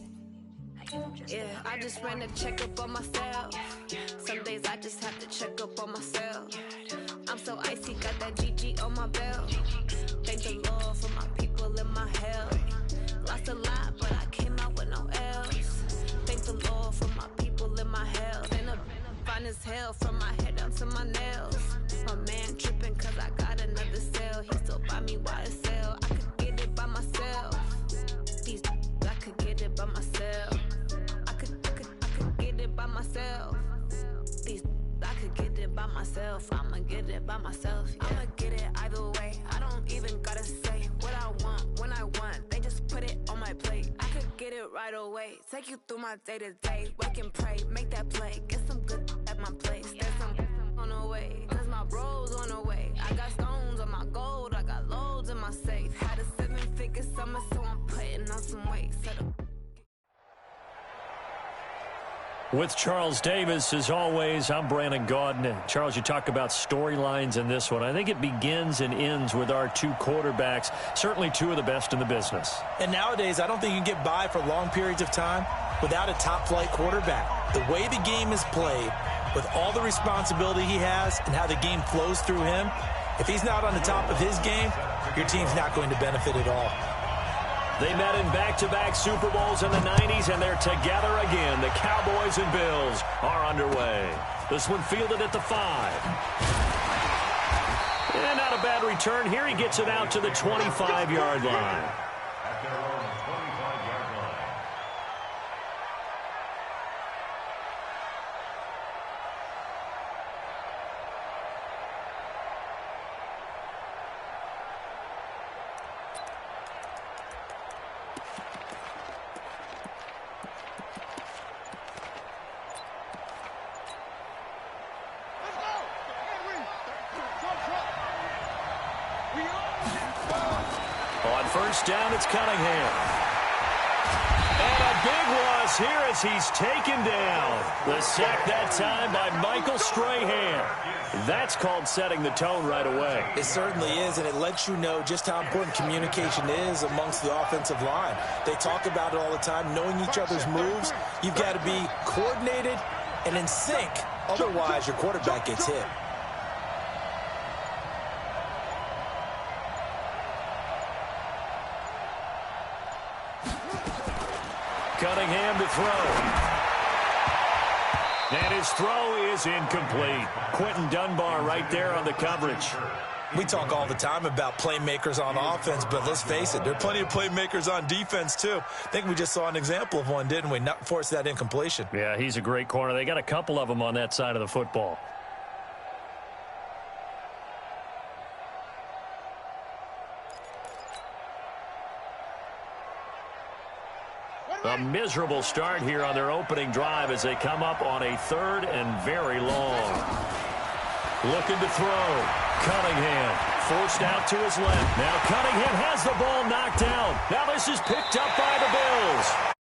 I give him just I just ran a checkup on myself. Some days I just have to check up on myself. I'm so icy, got that GG on my belt. Thank the Lord for my people and my health. Lost a lot, but I came out with no else. Thank the Lord for my people and my health. And I'm fine as hell from my head down to my nails. My man tripping cause I got another cell. He still buy me YSL. I could get it by myself. These I could get it by myself. I could get it by myself. These I could get it by myself. I'ma get it. by myself. I'ma get it either way. I don't even gotta say what I want when I want. They just put it on my plate. I could get it right away. Take you through my day-to-day. Wake and pray, make that play. Get some good at my place. There's some on the way, cause my bro's on the way. I got stones on my gold, I got loads in my safe. Had a 7-figure summer, so I'm putting on some weight. Set up. With Charles Davis, as always, I'm Brandon Gaudin. Charles, you talk about storylines in this one. I think it begins and ends with our two quarterbacks, certainly two of the best in the business. And nowadays, I don't think you can get by for long periods of time without a top-flight quarterback. The way the game is played, with all the responsibility he has and how the game flows through him, if he's not on the top of his game, your team's not going to benefit at all. They met in back-to-back Super Bowls in the 90s, and they're together again. The Cowboys and Bills are underway. This one fielded at the 5. And not a bad return here. He gets it out to the 25-yard line. At their own 25-yard line. On first down, it's Cunningham. And a big loss here as he's taken down. The sack that time by Michael Strahan. That's called setting the tone right away. It certainly is, and it lets you know just how important communication is amongst the offensive line. They talk about it all the time, knowing each other's moves. You've got to be coordinated and in sync. Otherwise, your quarterback gets hit. Cunningham to throw. And his throw is incomplete. Quentin Dunbar right there on the coverage. We talk all the time about playmakers on offense, but let's face it, there are plenty of playmakers on defense, too. I think we just saw an example of one, didn't we? Not force that incompletion. Yeah, he's a great corner. They got a couple of them on that side of the football. A miserable start here on their opening drive as they come up on a 3rd and very long. Looking to throw. Cunningham forced out to his left. Now Cunningham has the ball knocked down. Now this is picked up by the Bills.